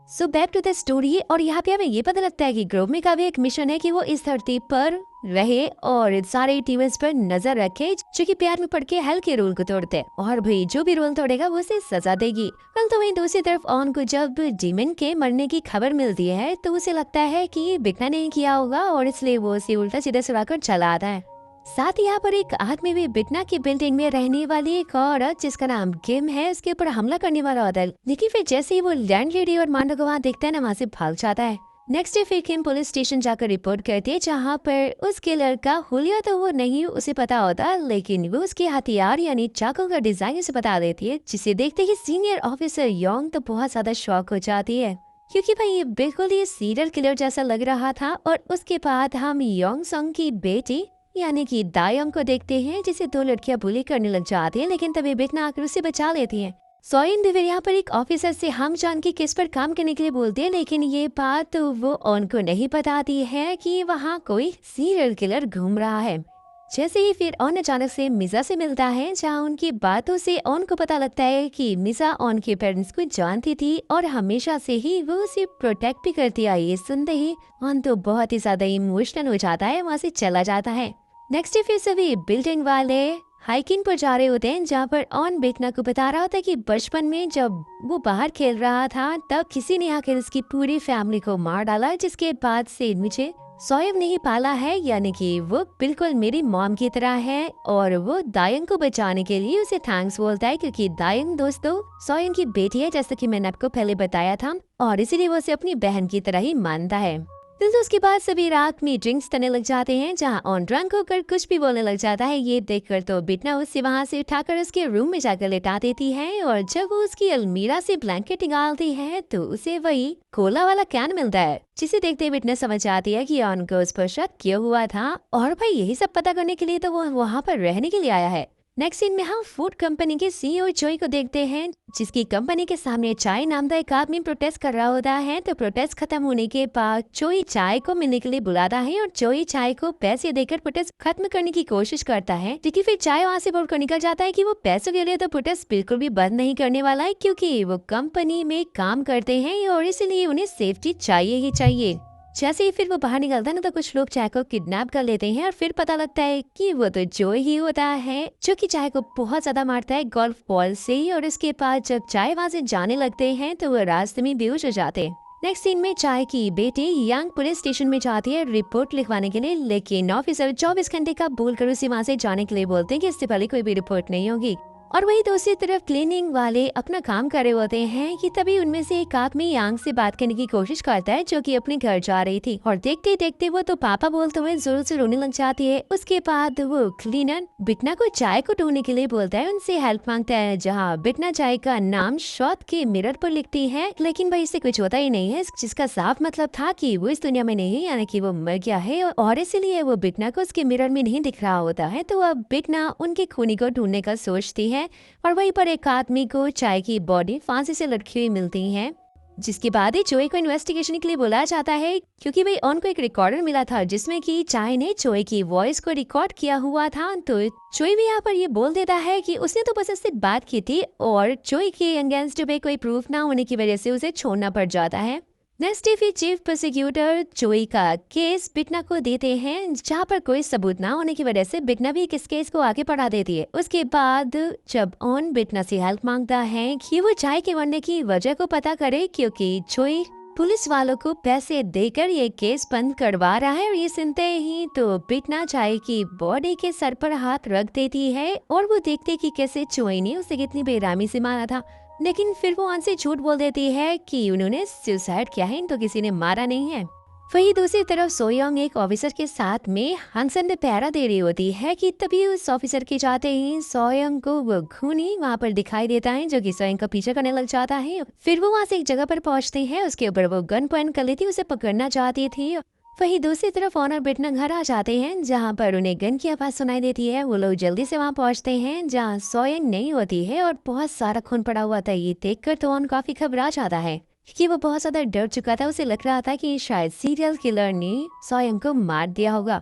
So back to the story. और यहाँ पे हमें ये पता लगता है कि ग्रोमी का भी एक मिशन है कि वो इस धरती पर रहे और सारे टीमर्स पर नजर रखे जो कि प्यार में पड़ के हेल के रूल को तोड़ते हैं और भाई जो भी रूल तोड़ेगा वो उसे सजा देगी। कल तो वहीं दूसरी तरफ ऑन को जब डीमन के मरने की खबर मिलती है तो उसे लगता है कि बिटना ने किया होगा और इसलिए वो उसे उल्टा सीधा सुड़ाकर चला आता है। साथ ही यहाँ पर एक आदमी भी बिटना की बिल्डिंग में रहने वाली एक औरत जिसका नाम किम है उसके ऊपर हमला करने वाला होता है, लेकिन फिर जैसे ही वो लैंड लेडी और मांडो को वहाँ देखता है ना, वहाँ से भाग जाता है। नेक्स्ट डे फिर किम पुलिस स्टेशन जाकर रिपोर्ट करती है जहाँ पर उस किलर का हुलिया तो वो नहीं उसे पता होता, लेकिन वो उसके हथियार यानी चाकू का डिजाइन उसे बता देती है, जिसे देखते ही सीनियर ऑफिसर योंग तो बहुत ज्यादा शॉक हो जाती है क्योंकि भाई ये बिल्कुल ही सीरियल किलर जैसा लग रहा था। और उसके बाद हम योंग सॉन्ग की बेटी यानी कि दायोंग को देखते हैं जिसे दो लड़कियां बुली करने लग जाती हैं, लेकिन तभी बिटना आकर उसे बचा लेती हैं। सोइन भी यहाँ पर एक ऑफिसर से हम जान के केस पर काम करने के लिए बोलते हैं, लेकिन ये बात वो ऑन को नहीं बताती है कि वहाँ कोई सीरियल किलर घूम रहा है। जैसे ही फिर ऑन अचानक से मिजा से मिलता है जहाँ उनकी बातों से ऑन को पता लगता है कि मिजा ऑन के पेरेंट्स को जानती थी और हमेशा से ही वो उसे प्रोटेक्ट भी करती आई। ये सुनते ही ऑन तो बहुत ही ज्यादा इमोशनल हो जाता है, वहाँ से चला जाता है। नेक्स्ट डे फिर सभी बिल्डिंग वाले हाइकिंग पर जा रहे होते हैं जहाँ पर ऑन बिटना को बता रहा होता है कि बचपन में जब वो बाहर खेल रहा था तब किसी ने आकर उसकी पूरी फैमिली को मार डाला, जिसके बाद से मुझे सोएब नहीं पाला है, यानी कि वो बिल्कुल मेरी मॉम की तरह है। और वो दायंग को बचाने के लिए उसे थैंक्स बोलता है क्योंकि दायंग दोस्तों सोएब की बेटी है, जैसा कि मैंने आपको पहले बताया था, और इसीलिए वो उसे अपनी बहन की तरह ही मानता है। तो उसके बाद सभी रात में ड्रिंक्स करने लग जाते हैं जहाँ ऑन ड्रंक होकर कुछ भी बोलने लग जाता है। ये देखकर तो बिटना उससे वहाँ से उठाकर उसके रूम में जाकर लेटा देती है और जब वो उसकी अलमीरा से ब्लैंकेट निकालती है तो उसे वही कोला वाला कैन मिलता है, जिसे देखते ही बिटना समझ जाती है कि ऑन को उस पर शक किया हुआ था और भाई यही सब पता करने के लिए तो वो वहाँ पर रहने के लिए आया है। नेक्स्ट सीन में हम फूड कंपनी के सीईओ चोई को देखते हैं जिसकी कंपनी के सामने चाय नाम का एक आदमी प्रोटेस्ट कर रहा होता है। तो प्रोटेस्ट खत्म होने के बाद चोई चाय को मिलने के लिए बुलाता है और चोई चाय को पैसे देकर प्रोटेस्ट खत्म करने की कोशिश करता है, लेकिन फिर चाय वहाँ से बोलकर निकल जाता है कि वो पैसों के लिए तो प्रोटेस्ट बिल्कुल भी बंद नहीं करने वाला है क्योंकि वो कंपनी में काम करते हैं और इसलिए उन्हें सेफ्टी चाहिए ही चाहिए। जैसे ही फिर वो बाहर निकलता है ना तो कुछ लोग चाय को किडनैप कर लेते हैं और फिर पता लगता है कि वो तो जोई ही होता है जो कि चाय को बहुत ज्यादा मारता है गोल्फ बॉल से ही। और इसके बाद जब चाय वहाँ से जाने लगते हैं तो वो रास्ते में बेहोश हो जाते हैं। नेक्स्ट सीन में चाय की बेटी यांग पुलिस स्टेशन में जाती है रिपोर्ट लिखवाने के लिए, लेकिन ऑफिसर 24 घंटे का बोलकर उसे वहाँ से जाने के लिए बोलते हैं कि इससे पहले कोई भी रिपोर्ट नहीं होगी। और वही दूसरी तरफ क्लीनिंग वाले अपना काम कर रहे होते हैं कि तभी उनमें से एक आदमी यांग से बात करने की कोशिश करता है जो कि अपने घर जा रही थी और देखते देखते वो तो पापा बोलते हुए जोर से रोने लग जाती है। उसके बाद वो क्लीनर बिटना को चाय को ढूंढने के लिए बोलता है, उनसे हेल्प मांगता है, जहाँ बिटना चाय का नाम शॉट के मिरर पर लिखती है, लेकिन भाई इससे कुछ होता ही नहीं है, जिसका साफ मतलब था कि वो इस दुनिया में नहीं, यानी कि वो मर गया है और इसीलिए वो बिटना को उसके मिरर में नहीं दिख रहा होता है। तो अब बिटना उनके खूनी को ढूंढने का सोचती है और वहीं पर एक आदमी को चाय की बॉडी फांसी से लटकी हुई मिलती है, जिसके बाद ही चोई को इन्वेस्टिगेशन के लिए बुलाया जाता है क्योंकि भाई ऑन को एक रिकॉर्डर मिला था जिसमें कि चाय ने चोई की वॉइस को रिकॉर्ड किया हुआ था। तो चोई भी यहाँ पर ये बोल देता है कि उसने तो बस इससे बात की थी और चोई के अगेंस्ट पे कोई प्रूफ ना होने की वजह से उसे छोड़ना पड़ जाता है। नेक्स्ट डे फिर चीफ प्रोसिक्यूटर जोई का केस बिटना को देते हैं, जहाँ पर कोई सबूत ना होने की वजह से बिटना भी इस केस को आगे बढ़ा देती है। उसके बाद जब ऑन बिटना से हेल्प मांगता है कि वो चाय के बनने की वजह को पता करे, क्योंकि जोई पुलिस वालों को पैसे देकर ये केस बंद करवा रहा है। और ये सुनते ही तो बिटना चाय की बॉडी के सर पर हाथ रख देती है और वो देखते कि कैसे जोई ने उसे कितनी बेरामी से मारा था। लेकिन फिर वो ऑन से झूठ बोल देती है कि उन्होंने सुसाइड किया है, तो किसी ने मारा नहीं है। वही दूसरी तरफ सोयोंग एक ऑफिसर के साथ में हंसन में पहरा दे रही होती है कि तभी उस ऑफिसर के जाते ही सोयोंग को वो खूनी वहाँ पर दिखाई देता है, जो कि सोयोंग का पीछा करने लग जाता है। फिर वो वहाँ से एक जगह पर पहुँचते हैं, उसके ऊपर वो गन पॉइंट कर लेती, उसे पकड़ना चाहती थी। वही दूसरी तरफ ऑन और बिटना घर आ जाते हैं, जहाँ पर उन्हें गन की आवाज सुनाई देती है। वो लोग जल्दी से वहाँ पहुँचते हैं जहाँ सोयोंग नहीं होती है और बहुत सारा खून पड़ा हुआ था। ये देखकर तो ऑन काफी घबरा जाता है कि वो बहुत ज्यादा डर चुका था। उसे लग रहा था कि शायद सीरियल किलर ने सोयोंग को मार दिया होगा।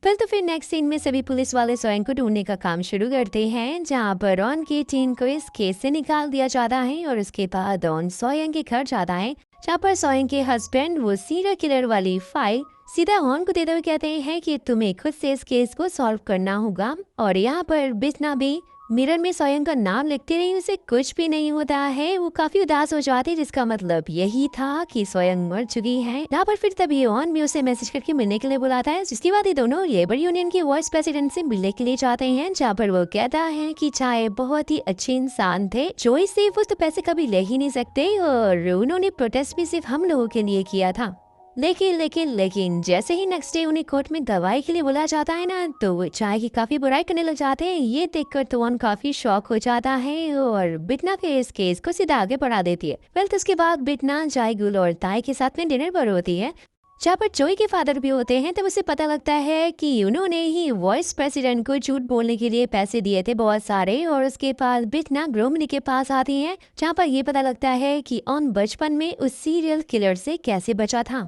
फिर नेक्स्ट सीन में सभी पुलिस वाले सोयोंग को ढूंढने का काम शुरू करते हैं, जहाँ पर ऑन की टीम को इस केस से निकाल दिया जाता है। और उसके बाद ऑन सोयोंग के घर जाता है, जहाँ पर सोयोंग के हस्बैंड वो सीरियल किलर वाली फाइल सीधा ऑन को देते हुए कहते हैं कि तुम्हें खुद से इस केस को सॉल्व करना होगा। और यहाँ पर बिटना भी मिरर में सोयोंग का नाम लिखते रही, उसे कुछ भी नहीं होता है। वो काफी उदास हो जाती, जिसका मतलब यही था कि सोयोंग मर चुकी है। यहाँ पर फिर तभी ऑन भी उसे मैसेज करके मिलने के लिए बुलाता है, जिसके बाद ये दोनों लेबर यूनियन के वाइस प्रेसिडेंट से मिलने के लिए जाते हैं, जहाँ पर वो कहता है कि चाय बहुत ही अच्छे इंसान थे, जो इससे वो तो पैसे कभी ले ही नहीं सकते और उन्होंने प्रोटेस्ट भी सिर्फ हम लोगों के लिए किया था। लेकिन जैसे ही नेक्स्ट डे उन्हें कोर्ट में गवाही के लिए बुलाया जाता है ना, तो वो चाय की काफी बुराई करने लग जाते हैं। ये देखकर तो ऑन काफी शॉक हो जाता है और बिटना के इस केस को सीधा आगे बढ़ा देती है। तो उसके बाद बिटना चाय गुल और ताई के साथ में डिनर पर होती है, जहाँ पर जोई के फादर भी होते हैं। तब उसे पता लगता है कि उन्होंने ही वॉइस प्रेसिडेंट को झूठ बोलने के लिए पैसे दिए थे बहुत सारे। और उसके बाद बिटना ग्रोमनी के पास आती है, जहाँ पर ये पता लगता है कि ऑन बचपन में उस सीरियल किलर से कैसे बचा था।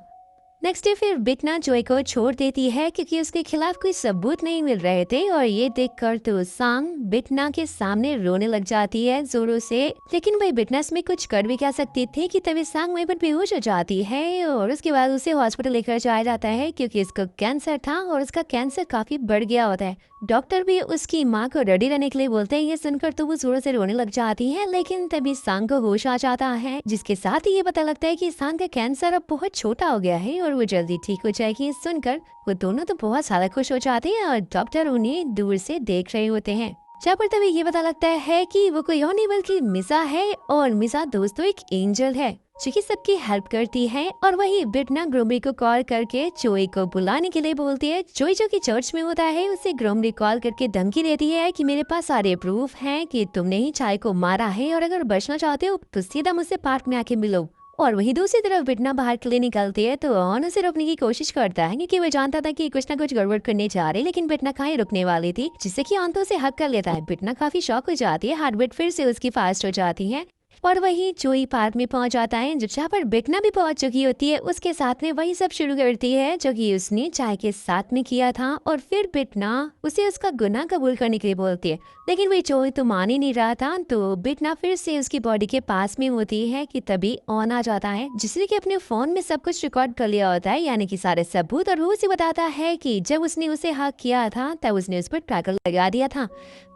नेक्स्ट डे फिर बिटना जोई को छोड़ देती है, क्योंकि उसके खिलाफ कोई सबूत नहीं मिल रहे थे। और ये देखकर तो सांग बिटना के सामने रोने लग जाती है जोरों से। लेकिन वही बिटना इसमें कुछ कर भी क्या सकती थी कि तभी सांग वहीं पर बेहोश हो जाती है और उसके बाद उसे हॉस्पिटल लेकर जाया जाता है, क्योंकि इसको कैंसर था और उसका कैंसर काफी बढ़ गया होता है। डॉक्टर भी उसकी माँ को रेडी रहने के लिए बोलते हैं। ये सुनकर तो वो जोरों से रोने लग जाती है, लेकिन तभी सांग को होश आ जाता है, जिसके साथ ही ये पता लगता है कि सांग का कैंसर अब बहुत छोटा हो गया है और वो जल्दी ठीक हो जाएगी। सुनकर वो दोनों तो बहुत ज्यादा खुश हो जाते हैं और डॉक्टर उन्हें दूर से देख रहे होते हैं। जहाँ पर तभी ये पता लगता है कि वो कोई और नहीं बल्कि मिसा है और मिसा दोस्तों एक एंजल है, जो कि सबकी हेल्प करती है। और वही बिटना ग्रोमरी को कॉल करके जोई को बुलाने के लिए बोलती है। जोई जो कि चर्च में होता है, उसे ग्रोमरी कॉल करके धमकी देती है कि मेरे पास सारे प्रूफ हैं कि तुमने ही चाय को मारा है और अगर बचना चाहते हो तो सीधा मुझसे पार्क में आके मिलो। और वही दूसरी तरफ बिटना बाहर के लिए निकलती है, तो ऑन उसे रोकने की कोशिश करता है, क्योंकि वो जानता था कि कुछ ना कुछ गड़बड़ करने जा रहे। लेकिन बिटना कहीं रुकने वाली थी, जिससे कि ऑन तो उसे हक कर लेता है। बिटना काफी शॉक हो जाती है, हार्ट बीट फिर से उसकी फास्ट हो जाती है। और वही जोई पार्क में पहुंच जाता है, जहाँ पर बिटना भी पहुंच चुकी होती है। उसके साथ में वही सब शुरू करती है जो कि उसने चाय के साथ में किया था। और फिर बिटना उसे उसका गुनाह कबूल करने के लिए बोलती है, लेकिन वही जोई तो मान ही नहीं रहा था। तो बिटना फिर से उसकी बॉडी के पास में होती है कि तभी ऑन आ जाता है, जिसने कि अपने फोन में सब कुछ रिकॉर्ड कर लिया होता है, यानी कि सारे सबूत। और वो उसे बताता है कि जब उसने उसे हक किया था तब उसने उस पर ट्रैकर लगा दिया था।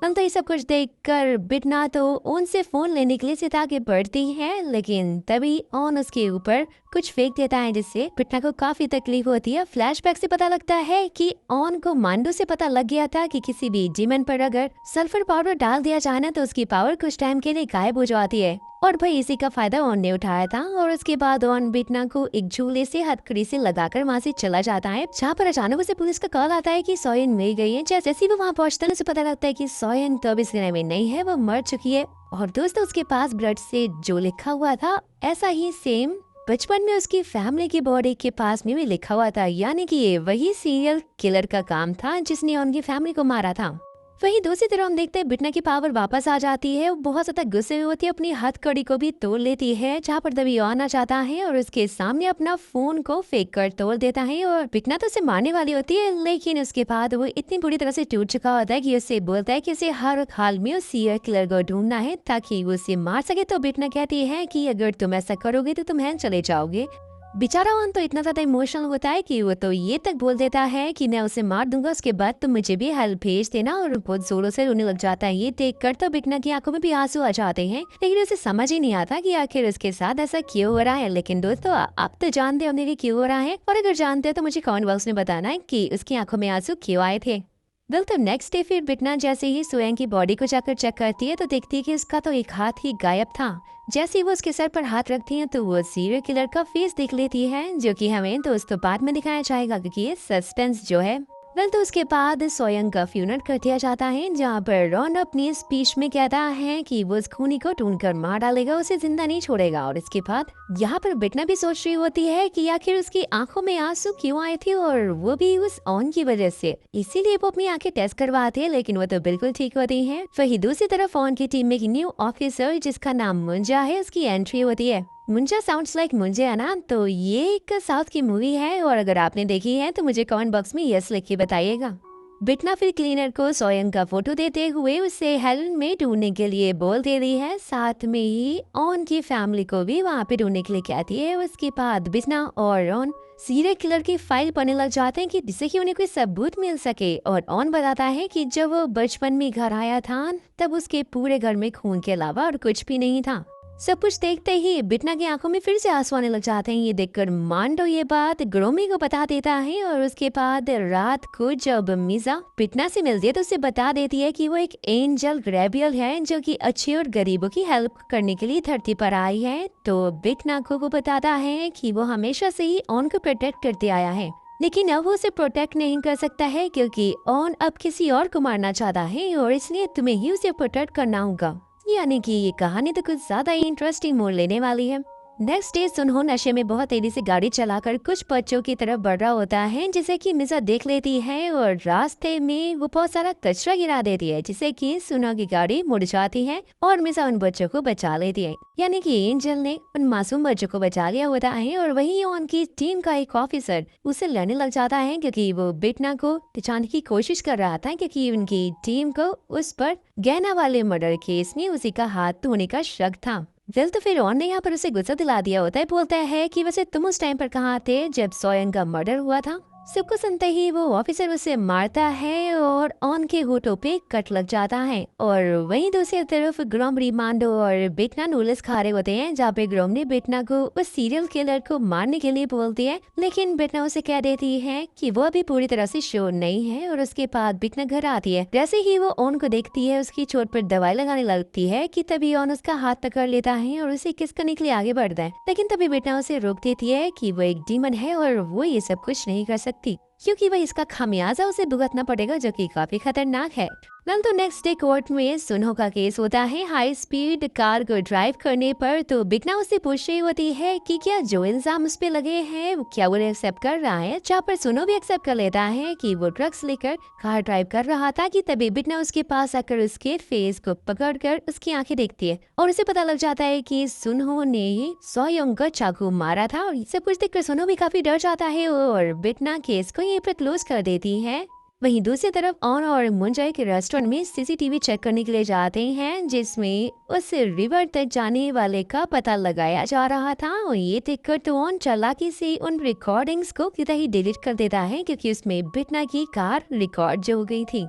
तो ये सब कुछ देखकर बिटना तो ऑन से फोन लेने के लिए सीधा आगे बढ़ती है, लेकिन तभी ऑन उसके ऊपर कुछ फेंक देता है, जिससे बिटना को काफी तकलीफ होती है। फ्लैशबैक से पता लगता है कि ऑन को मांडो से पता लग गया था कि किसी भी जीवन पर अगर सल्फर पाउडर डाल दिया जाए ना, तो उसकी पावर कुछ टाइम के लिए गायब हो जाती है। और भाई इसी का फायदा ऑन ने उठाया था। और उसके बाद ऑन बिटना को एक झूले से हथकड़ी से लगाकर वहाँ से चला जाता है, जहाँ पर अचानक उसे पुलिस का कॉल आता है कि सोयन मिल गई है। जैसे ही वो वहाँ पहुँचता है, उसे पता लगता है कि सोयन तो अब इस दुनिया में नहीं है, वो मर चुकी है। और दोस्तों उसके पास ब्लड से जो लिखा हुआ था, ऐसा ही सेम बचपन में उसकी फैमिली की बॉडी के पास में भी लिखा हुआ था, यानी कि ये वही सीरियल किलर का काम था जिसने उनकी फैमिली को मारा था। वही दूसरी तरफ हम देखते हैं बिटना की पावर वापस आ जाती है। वो बहुत ज्यादा गुस्से में होती है, अपनी हथकड़ी को भी तोड़ लेती है, जहाँ पर तभी ऑन आ जाता है और उसके सामने अपना फोन को फेंक कर तोड़ देता है। और बिटना तो उसे मारने वाली होती है, लेकिन उसके बाद वो इतनी बुरी तरह से टूट चुका होता है कि उसे बोलता है कि उसे हर हाल में उस सीरियल किलर को ढूंढना है ताकि वो उसे मार सके। तो बिटना कहती है कि अगर तुम ऐसा करोगे तो तुम हैन चले जाओगे। बेचारा ऑन तो इतना ज्यादा इमोशनल होता है कि वो तो ये तक बोल देता है कि मैं उसे मार दूंगा, उसके बाद तुम मुझे भी हेल्प भेज देना, और बहुत जोरों से रोने लग जाता है। ये देखकर तो बिकना की आंखों में भी आंसू आ जाते हैं, लेकिन उसे समझ ही नहीं आता कि आखिर उसके साथ ऐसा क्यों हो रहा है। लेकिन दोस्तों, आप तो जानते होंगे कि क्यों हो रहा है, और अगर जानते हो तो मुझे कमेंट बॉक्स में बताना है कि उसकी आंखों में आंसू क्यों आए थे। वेल, तो नेक्स्ट डे फिर बिटना जैसे ही सोयंग की बॉडी को जाकर चेक करती है तो देखती है कि उसका तो एक हाथ ही गायब था। जैसे ही वो उसके सर पर हाथ रखती है तो वो सीरियल किलर का फेस देख लेती है, जो कि हमें दोस्तों बाद में दिखाया जाएगा, क्योंकि ये सस्पेंस जो है। वेल, तो उसके बाद सोयंग का फ्यूनल कर दिया जाता है, जहाँ पर रॉन अपनी स्पीच में कहता है कि वो उस खूनी को ढूंढकर मार डालेगा, उसे जिंदा नहीं छोड़ेगा। और इसके बाद यहाँ पर बिटना भी सोच रही होती है कि आखिर उसकी आंखों में आंसू क्यों आए थे, और वो भी उस ऑन की वजह से। इसीलिए वो अपनी आंखें टेस्ट करवाते हैं, लेकिन वो तो बिल्कुल ठीक होती हैं। वही दूसरी तरफ ऑन की टीम में एक न्यू ऑफिसर जिसका नाम मुंजा है, उसकी एंट्री होती है। मुंजा साउंड्स लाइक मुंजे है ना, तो ये एक साउथ की मूवी है, और अगर आपने देखी है तो मुझे कमेंट बॉक्स में यस लिख के बताइएगा। बिटना फिर क्लीनर को सोयंग का फोटो देते हुए उसे हेलन में ढूंढने के लिए बोल दे रही है, साथ में ही ऑन की फैमिली को भी वहाँ पे ढूंढने के लिए कहती है। उसके बाद बिटना और ऑन सीरियल किलर की फाइल पढ़ने लग जाते हैं कि जिससे कि उन्हें कोई सबूत मिल सके। और ऑन बताता है कि जब वो बचपन में घर आया था तब उसके पूरे घर में खून के अलावा और कुछ भी नहीं था। सब कुछ देखते ही बिटना की आंखों में फिर से आंसू आने लग जाते हैं। ये देखकर मांडो ये बात ग्रोमी को बता देता है, और उसके बाद रात को जब मिजा बिटना से मिलती है तो उसे बता देती है कि वो एक एंजल ग्रेबियल है, जो कि अच्छे और गरीबों की हेल्प करने के लिए धरती पर आई है। तो बिटना को वो बताता है कि वो हमेशा से ही ऑन को प्रोटेक्ट करते आया है, लेकिन अब वो उसे प्रोटेक्ट नहीं कर सकता है क्योंकि ऑन अब किसी और को मारना चाहता है, और इसलिए तुम्हें ही उसे प्रोटेक्ट करना होगा। यानी कि ये कहानी तो कुछ ज्यादा ही इंटरेस्टिंग मोड़ लेने वाली है। नेक्स्ट डे सुनहो नशे में बहुत तेजी से गाड़ी चलाकर कुछ बच्चों की तरफ बढ़ रहा होता है, जिसे कि मिजा देख लेती है और रास्ते में वो बहुत सारा कचरा गिरा देती है, जिसे कि सुनहो की गाड़ी मुड़ जाती है और मिजा उन बच्चों को बचा लेती है। यानी कि एंजल ने उन मासूम बच्चों को बचा लिया होता है, और वहीं उनकी टीम का एक ऑफिसर उसे लड़ने लग जाता है, क्योंकि वो बिटना को बचाने की कोशिश कर रहा था, क्योंकि उनकी टीम को उस पर गहना वाले मर्डर केस में उसी का हाथ धोने का शक था। वेल, तो फिर ऑन ने यहाँ पर उसे गुस्सा दिला दिया होता है, बोलता है कि वैसे तुम उस टाइम पर कहाँ थे जब सोयंग का मर्डर हुआ था। सबको सुनते ही वो ऑफिसर उसे मारता है और ऑन के होठों पे कट लग जाता है। और वहीं दूसरी तरफ ग्रोम रिमांडो और बिटना नूडल्स खा रहे होते हैं, जहाँ पे ग्रोम ने बिटना को उस सीरियल किलर को मारने के लिए बोलती है, लेकिन बिटना उसे कह देती है कि वो अभी पूरी तरह से श्योर नहीं है। और उसके बाद बिटना घर आती है, जैसे ही वो ऑन को देखती है उसकी चोट पर दवाई लगाने लगती है कि तभी ऑन उसका हाथ पकड़ लेता है और उसे किस करने के लिए आगे बढ़ता है। लेकिन तभी बिटना उसे रोक देती है कि वो एक डीमन है और वो ये सब कुछ नहीं कर सकती, क्योंकि वह इसका खामियाजा उसे भुगतना पड़ेगा, जो कि काफी खतरनाक है। तो नेक्स्ट डे कोर्ट में सुनहो का केस होता है हाई स्पीड कार को ड्राइव करने पर। तो बिगना उससे पूछ रही होती है कि क्या जो इल्जाम उस पे लगे हैं क्या वो एक्सेप्ट कर रहा है, जहाँ पर सुनहो भी एक्सेप्ट कर लेता है कि वो ड्रग्स लेकर कार ड्राइव कर रहा था। कि तभी बिगना उसके पास आकर उसके फेस को पकड़कर उसकी आंखें देखती है और उसे पता लग जाता है कि सुनहो ने ही सोयोंग को चाकू मारा था। और सब कुछ देखकर सुनहो भी काफी डर जाता है और बिगना केस को यहीं पर क्लोज कर देती है। वहीं दूसरी तरफ ऑन और मुंजाई के रेस्टोरेंट में सीसीटीवी चेक करने के लिए जाते हैं, जिसमें उस रिवर तक जाने वाले का पता लगाया जा रहा था। और ये देखकर तो ऑन चालाकी से उन रिकॉर्डिंग्स को सीधा ही डिलीट कर देता है, क्योंकि उसमें बिटना की कार रिकॉर्ड जो हो गई थी।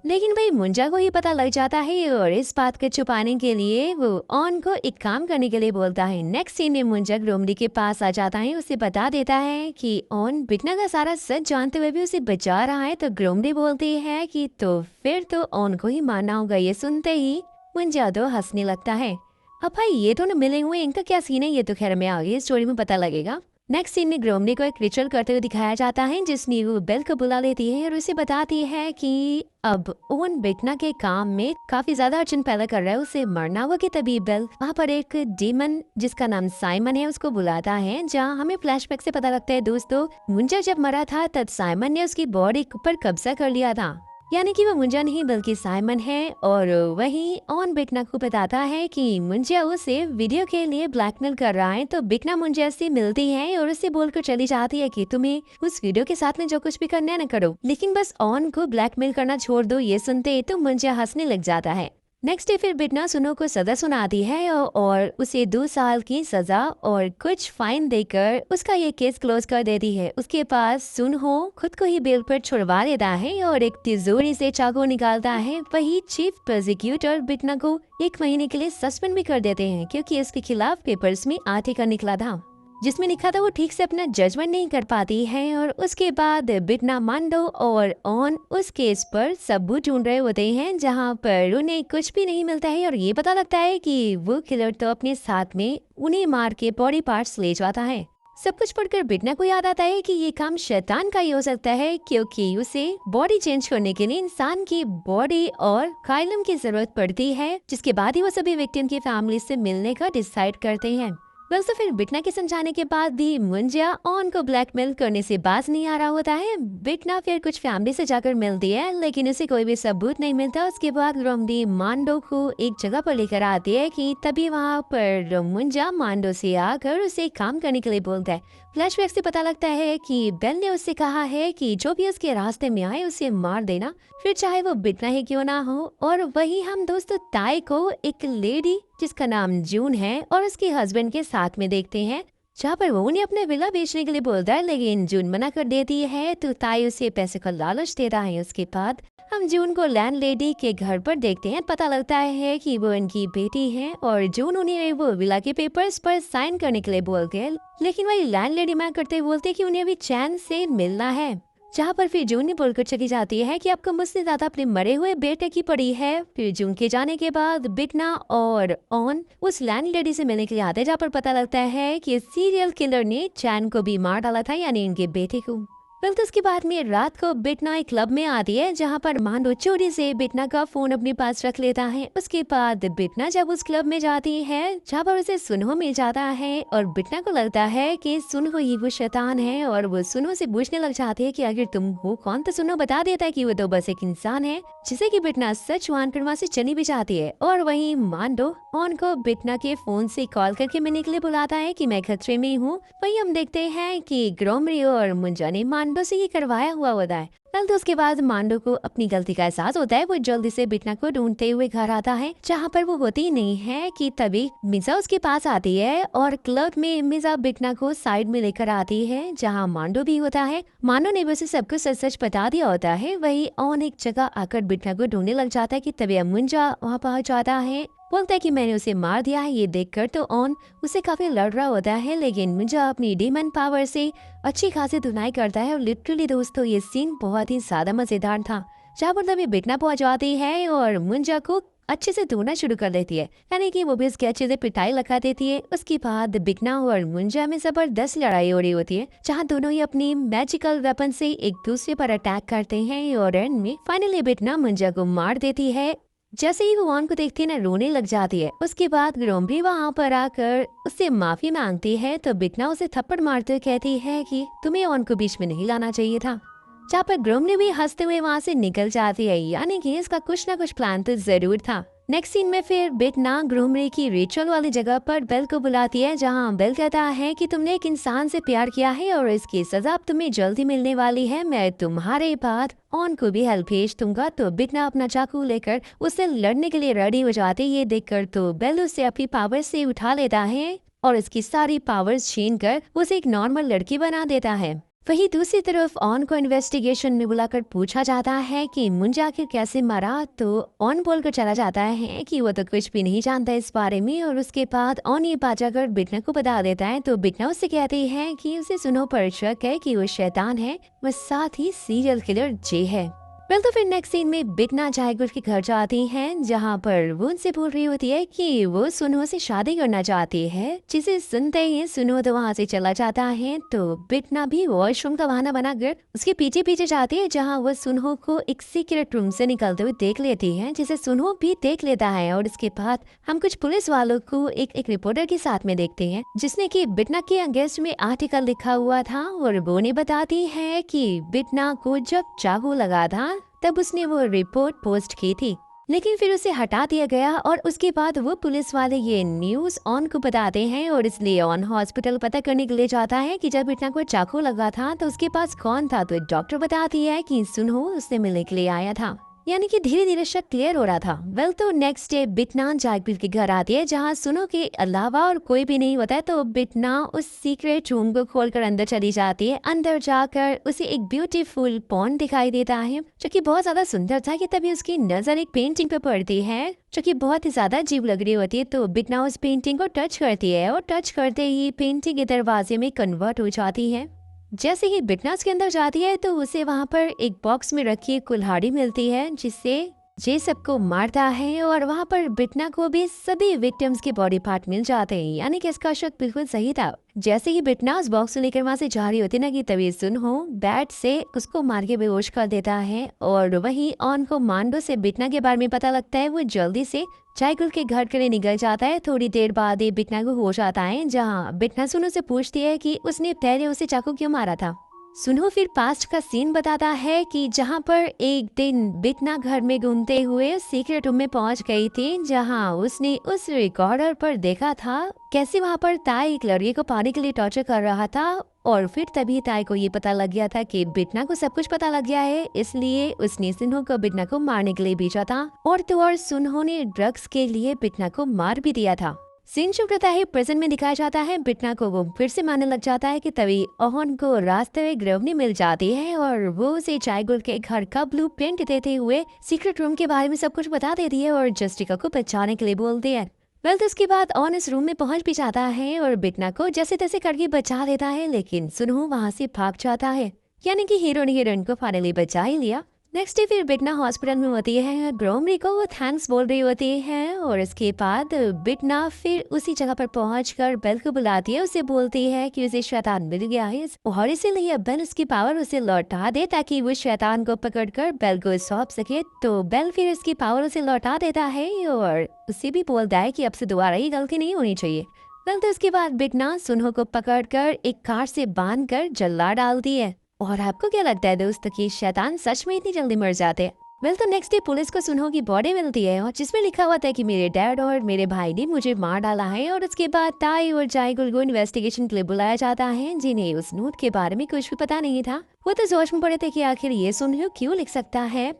लेकिन भाई मुंजा को ही पता लग जाता है और इस बात को छुपाने के लिए वो ऑन को एक काम करने के लिए बोलता है। नेक्स्ट सीन में मुंजा ग्रोमली के पास आ जाता है, उसे बता देता है कि ऑन बिटना का सारा सच जानते हुए भी उसे बचा रहा है। तो ग्रोमली बोलती है कि तो फिर तो ऑन को ही मारना होगा। ये सुनते ही मुंजा तो हंसने लगता है। अब भाई ये तो न मिले हुए, इनका क्या सीन है ये तो खैर हमें आगे स्टोरी में पता लगेगा। नेक्स्ट सीन में ग्रोमली को एक रिचुअल करते हुए दिखाया जाता है, जिसमें वो बेल को बुला लेती है और उसे बताती है कि अब ओवन बिटना के काम में काफी ज्यादा अड़चन पैदा कर रहा है, उसे मरना हुआ। कि तभी बेल वहाँ पर एक डीमन जिसका नाम साइमन है उसको बुलाता है, जहाँ हमें फ्लैशबैक से पता लगता है दोस्तों मुंजा जब मरा था तब साइमन ने उसकी बॉडी पर कब्जा कर लिया था। यानी कि वो मुंजा नहीं बल्कि साइमन है। और वहीं ऑन बिटना को बताता है कि मुंजा उसे वीडियो के लिए ब्लैकमेल कर रहा है। तो बिटना मुंजा से मिलती है और उसे बोलकर चली जाती है कि तुम्हें उस वीडियो के साथ में जो कुछ भी करना है न करो, लेकिन बस ऑन को ब्लैकमेल करना छोड़ दो। ये सुनते तो मुंजा हंसने लग जाता है। नेक्स्ट डे फिर बिटना सुनो को सजा सुनाती है और उसे 2 साल की सजा और कुछ फाइन देकर उसका ये केस क्लोज कर देती है। उसके पास सुनहो खुद को ही बेल पर छुड़वा लेता है और एक तिजोरी से चाकू निकालता है। वही चीफ प्रोसिक्यूटर बिटना को 1 महीने के लिए सस्पेंड भी कर देते हैं क्योंकि उसके खिलाफ पेपर्स में आर्टिकल निकला था जिसमें लिखा था वो ठीक से अपना जजमेंट नहीं कर पाती है। और उसके बाद बिटना, मांडो और ऑन उस केस पर सबूत ढूंढ रहे होते हैं जहां पर उन्हें कुछ भी नहीं मिलता है और ये पता लगता है कि वो किलर तो अपने साथ में उन्हें मार के बॉडी पार्ट्स ले जाता है। सब कुछ पढ़कर बिटना को याद आता है कि ये काम शैतान का ही हो सकता है क्योंकि उसे बॉडी चेंज करने के लिए इंसान की बॉडी और काइलम की जरूरत पड़ती है, जिसके बाद ही वो सभी विक्टिम की फैमिली से मिलने का डिसाइड करते हैं। बस तो फिर बिटना के समझाने के बाद भी मुंजिया ऑन को ब्लैकमेल करने से बाज नहीं आ रहा होता है। बिटना फिर कुछ फैमिली से जाकर मिलती है लेकिन उसे कोई भी सबूत नहीं मिलता। उसके बाद रोमडी मांडो को एक जगह पर लेकर आती है कि तभी वहाँ पर मुंजिया मांडो से आकर उसे काम करने के लिए बोलता है। फ्लैशबैक से पता लगता है कि बेल ने उससे कहा है कि जो भी उसके रास्ते में आए उसे मार देना, फिर चाहे वो बिटना ही क्यों ना हो। और वही हम दोस्तों ताई को एक लेडी जिसका नाम जून है और उसके हस्बैंड के साथ में देखते हैं, जहाँ पर वो उन्हें अपने विला बेचने के लिए बोलता है लेकिन जून मना कर देती है तो ताई उसे पैसे का लालच देता है। उसके बाद हम जून को लैंडलेडी के घर पर देखते हैं। पता लगता है कि वो उनकी बेटी है और जून उन्हें वो विला के पेपर्स पर साइन करने के लिए बोलते हैं, लेकिन वही लैंडलेडी मना करते बोलते कि उन्हें अभी चैन से मिलना है। जहाँ पर फिर जून ने बोलकर चली जाती है कि आपको मुझसे ज्यादा अपने मरे हुए बेटे की पड़ी है। फिर जून के जाने के बाद बिटना और ऑन उस लैंडलेडी से मिलने के लिए आते हैं, जहाँ पर पता लगता है कि सीरियल किलर ने चैन को भी मार डाला था, यानी इनके बेटे को। फिर तो उसके बाद में रात को बिटना एक क्लब में आती है जहाँ पर मांडो चोरी से बिटना का फोन अपने पास रख लेता है। उसके बाद बिटना जब उस क्लब में जाती है जहाँ पर उसे सुनहो मिल जाता है और बिटना को लगता है कि सुनहो ही वो शैतान है और वो सुनहो से पूछने लग जाती है कि अगर तुम हो कौन, तो सुनहो बता देता है कि वो तो बस एक इंसान है, जिसे कि बिटना सच मानकर वहाँ से चली भी जाती है। और वहीं मांडो ऑन को बिटना के फोन से कॉल करके मिलने के लिए बुलाता है कि मैं खतरे में हूँ। वहीं हम देखते हैं कि ग्रोमरी और मुंजा ने मांडो से ये करवाया हुआ होता है। कल तो उसके बाद मांडो को अपनी गलती का एहसास होता है। वो जल्दी से बिटना को ढूंढते हुए घर आता है जहाँ पर वो होती नहीं है कि तभी मिजा उसके पास आती है और क्लब में मिजा बिटना को साइड में लेकर आती है जहाँ मांडो भी होता है। मांडो ने उसे सब कुछ सच सच बता दिया होता है। वही ऑन एक जगह आकर बिटना को ढूंढने लग जाता है कि तभी मुंजा वहाँ पहुँच जाता है। बोलता है कि मैंने उसे मार दिया है। ये देखकर तो ऑन उसे काफी लड़ रहा होता है लेकिन मुंजा अपनी डीमन पावर से अच्छी खासी धुनाई करता है। और लिटरली दोस्तों ये सीन बहुत ही ज्यादा मजेदार था, जहाँ पर तभी बिटना पहुंच जाती है और मुंजा को अच्छे से धोना शुरू कर देती है, यानी कि वो भी उसके अच्छे से पिटाई लगा देती है। उसके बाद बिटना और मुंजा में जबरदस्त लड़ाई हो रही होती है जहाँ दोनों ही अपनी मैजिकल वेपन से एक दूसरे पर अटैक करते हैं और एंड में फाइनली बिटना मुंजा को मार देती है। जैसे ही वो ऑन को देखती है ना, रोने लग जाती है। उसके बाद ग्रोमरी वहाँ पर आकर उससे माफी मांगती है तो बिटना उसे थप्पड़ मारते हुए कहती है कि तुम्हें ऑन को बीच में नहीं लाना चाहिए था, जहाँ पर ग्रोमरी भी हंसते हुए वहाँ से निकल जाती है, यानी कि इसका कुछ ना कुछ प्लान तो जरूर था। नेक्स्ट सीन में फिर बिटना ग्रोमरी की रिचुअल वाली जगह पर बेल को बुलाती है जहाँ बेल कहता है कि तुमने एक इंसान से प्यार किया है और इसकी सजा अब तुम्हें जल्दी मिलने वाली है। मैं तुम्हारे बाद ऑन को भी हेल्प भेज दूंगा। तो बिटना अपना चाकू लेकर उससे लड़ने के लिए रेडी हो जाती है। ये देखकर तो बेल उसे अपनी पावर से उठा लेता है और इसकी सारी पावर्स छीन कर उसे एक नॉर्मल लड़की बना देता है। वहीं दूसरी तरफ ऑन को इन्वेस्टिगेशन में बुलाकर पूछा जाता है कि मुंजा आखिर कैसे मरा, तो ऑन बोलकर चला जाता है कि वो तो कुछ भी नहीं जानता इस बारे में। और उसके बाद ऑन ये बात जाकर बिटना को बता देता है तो बिटना उससे कहती है कि उसे सुनो पर शक है कि वो शैतान है, वह साथ ही सीरियल किलर जे है। वेल तो फिर नेक्स्ट सीन में बिटना जायगुर के घर जाती हैं जहाँ पर वो उनसे बोल रही होती है कि वो सुनो से शादी करना चाहती है, जिसे सुनते ही सुनो तो वहाँ से चला जाता है। तो बिटना भी वॉशरूम का बहाना बनाकर उसके पीछे पीछे जाती है जहाँ वो सुनो को एक सीक्रेट रूम से निकलते हुए देख लेती है, जिसे सुनो भी देख लेता है। और इसके बाद हम कुछ पुलिस वालों को एक रिपोर्टर के साथ में देखते हैं जिसने कि बिटना के अगेंस्ट में आर्टिकल लिखा हुआ था और वो ने बताती है कि बिटना को जब चाकू लगा था तब उसने वो रिपोर्ट पोस्ट की थी, लेकिन फिर उसे हटा दिया गया। और उसके बाद वो पुलिस वाले ये न्यूज ऑन को बताते हैं और इसलिए ऑन हॉस्पिटल पता करने के लिए जाता है कि जब बिटना को चाकू लगा था तो उसके पास कौन था। तो डॉक्टर बताती है कि सुनो उससे मिलने के लिए आया था। यानी कि धीरे धीरे शक क्लियर हो रहा था। वेल तो नेक्स्ट डे बिटना जायगुल के घर आती है जहाँ सुनो के अलावा और कोई भी नहीं होता है। तो बिटना उस सीक्रेट रूम को खोलकर अंदर चली जाती है। अंदर जाकर उसे एक ब्यूटीफुल पॉन्ड दिखाई देता है जो कि बहुत ज्यादा सुंदर था। कि तभी उसकी नजर एक पेंटिंग पे पड़ती है जो कि बहुत ही ज्यादा अजीब लग रही होती है। तो बिटना उस पेंटिंग को टच करती है और टच करते ही पेंटिंग के दरवाजे में कन्वर्ट हो जाती है। जैसे ही बिटना उसके अंदर जाती है तो उसे वहाँ पर एक बॉक्स में रखी एक कुल्हाड़ी मिलती है जिससे जे सबको मारता है। और वहाँ पर बिटना को भी सभी विक्टिम्स के बॉडी पार्ट मिल जाते हैं। यानी कि इसका शक बिल्कुल सही था। जैसे ही बिटना उस बॉक्स को लेकर वहाँ से जा रही होती ना कि तभी सुनहो बैट से उसको मार के बेहोश कर देता है। और वहीं ऑन को मांडो से बिटना के बारे में पता लगता है। वो जल्दी से जायगुल के घर के लिए निकल जाता है। थोड़ी देर बाद ये बिटना को होश आता है जहाँ बिटना सुनो से पूछती है कि उसने पहले उसे चाकू क्यों मारा था। सुनो फिर पास्ट का सीन बताता है कि जहाँ पर एक दिन बिटना घर में घूमते हुए सीक्रेट रूम में पहुंच गई थी जहाँ उसने उस रिकॉर्डर पर देखा था कैसे वहाँ पर ताई एक लड़की को पाने के लिए टॉर्चर कर रहा था। और फिर तभी ताई को ये पता लग गया था कि बिटना को सब कुछ पता लग गया है, इसलिए उसने सुनहो को बिटना को मारने के लिए भेजा था। और तो और सुनहो ने ड्रग्स के लिए बिटना को मार भी दिया था। सीन शुरू होता है प्रेजेंट में दिखाया जाता है। बिटना को वो फिर से मारने लग जाता है कि तभी ओहन को रास्ते में ग्रवनी मिल जाती है और वो उसे जायगुल के घर का ब्लूप्रिंट देते हुए सीक्रेट रूम के बारे में सब कुछ बता देती है और जस्टिका को बचाने के लिए बोलती है। वेल तो उसके बाद ऑन इस रूम में पहुंच भी जाता है और बिटना को जैसे तैसे करके बचा देता है। लेकिन सुनहो वहाँ से भाग जाता है। यानी कि हीरो ने हीरोइन को फाइनली बचा ही लिया। नेक्स्ट डे फिर बिटना हॉस्पिटल में होती है। ब्रोमरी को वो थैंक्स बोल रही होती है और इसके बाद बिटना फिर उसी जगह पर पहुंचकर बेल को बुलाती है। उसे बोलती है कि उसे शैतान मिल गया है और इसीलिए बेल उसकी पावर उसे लौटा दे ताकि वो शैतान को पकड़कर बेल को सौंप सके। तो बेल फिर उसकी पावर उसे लौटा देता है और उसे भी बोलता है कि अब से दोबारा ये गलती नहीं होनी चाहिए। वेल तो उसके बाद बिटना सुनहो को पकड़कर एक कार से बांधकर जला डालती है। और आपको क्या लगता है दोस्तों कि शैतान सच में इतनी जल्दी मर जाते हैं? वेल तो नेक्स्ट डे पुलिस को सुनहो की बॉडी मिलती है और जिसमें लिखा हुआ था कि मेरे डैड और मेरे भाई ने मुझे मार डाला है। और उसके बाद ताई और जायगुल को इन्वेस्टिगेशन के लिए बुलाया जाता है जिन्हें उस नोट के बारे में कुछ भी पता नहीं था। वो तो सोच में पड़े थे कि आखिर ये सुनहो क्यों लिख सकता है।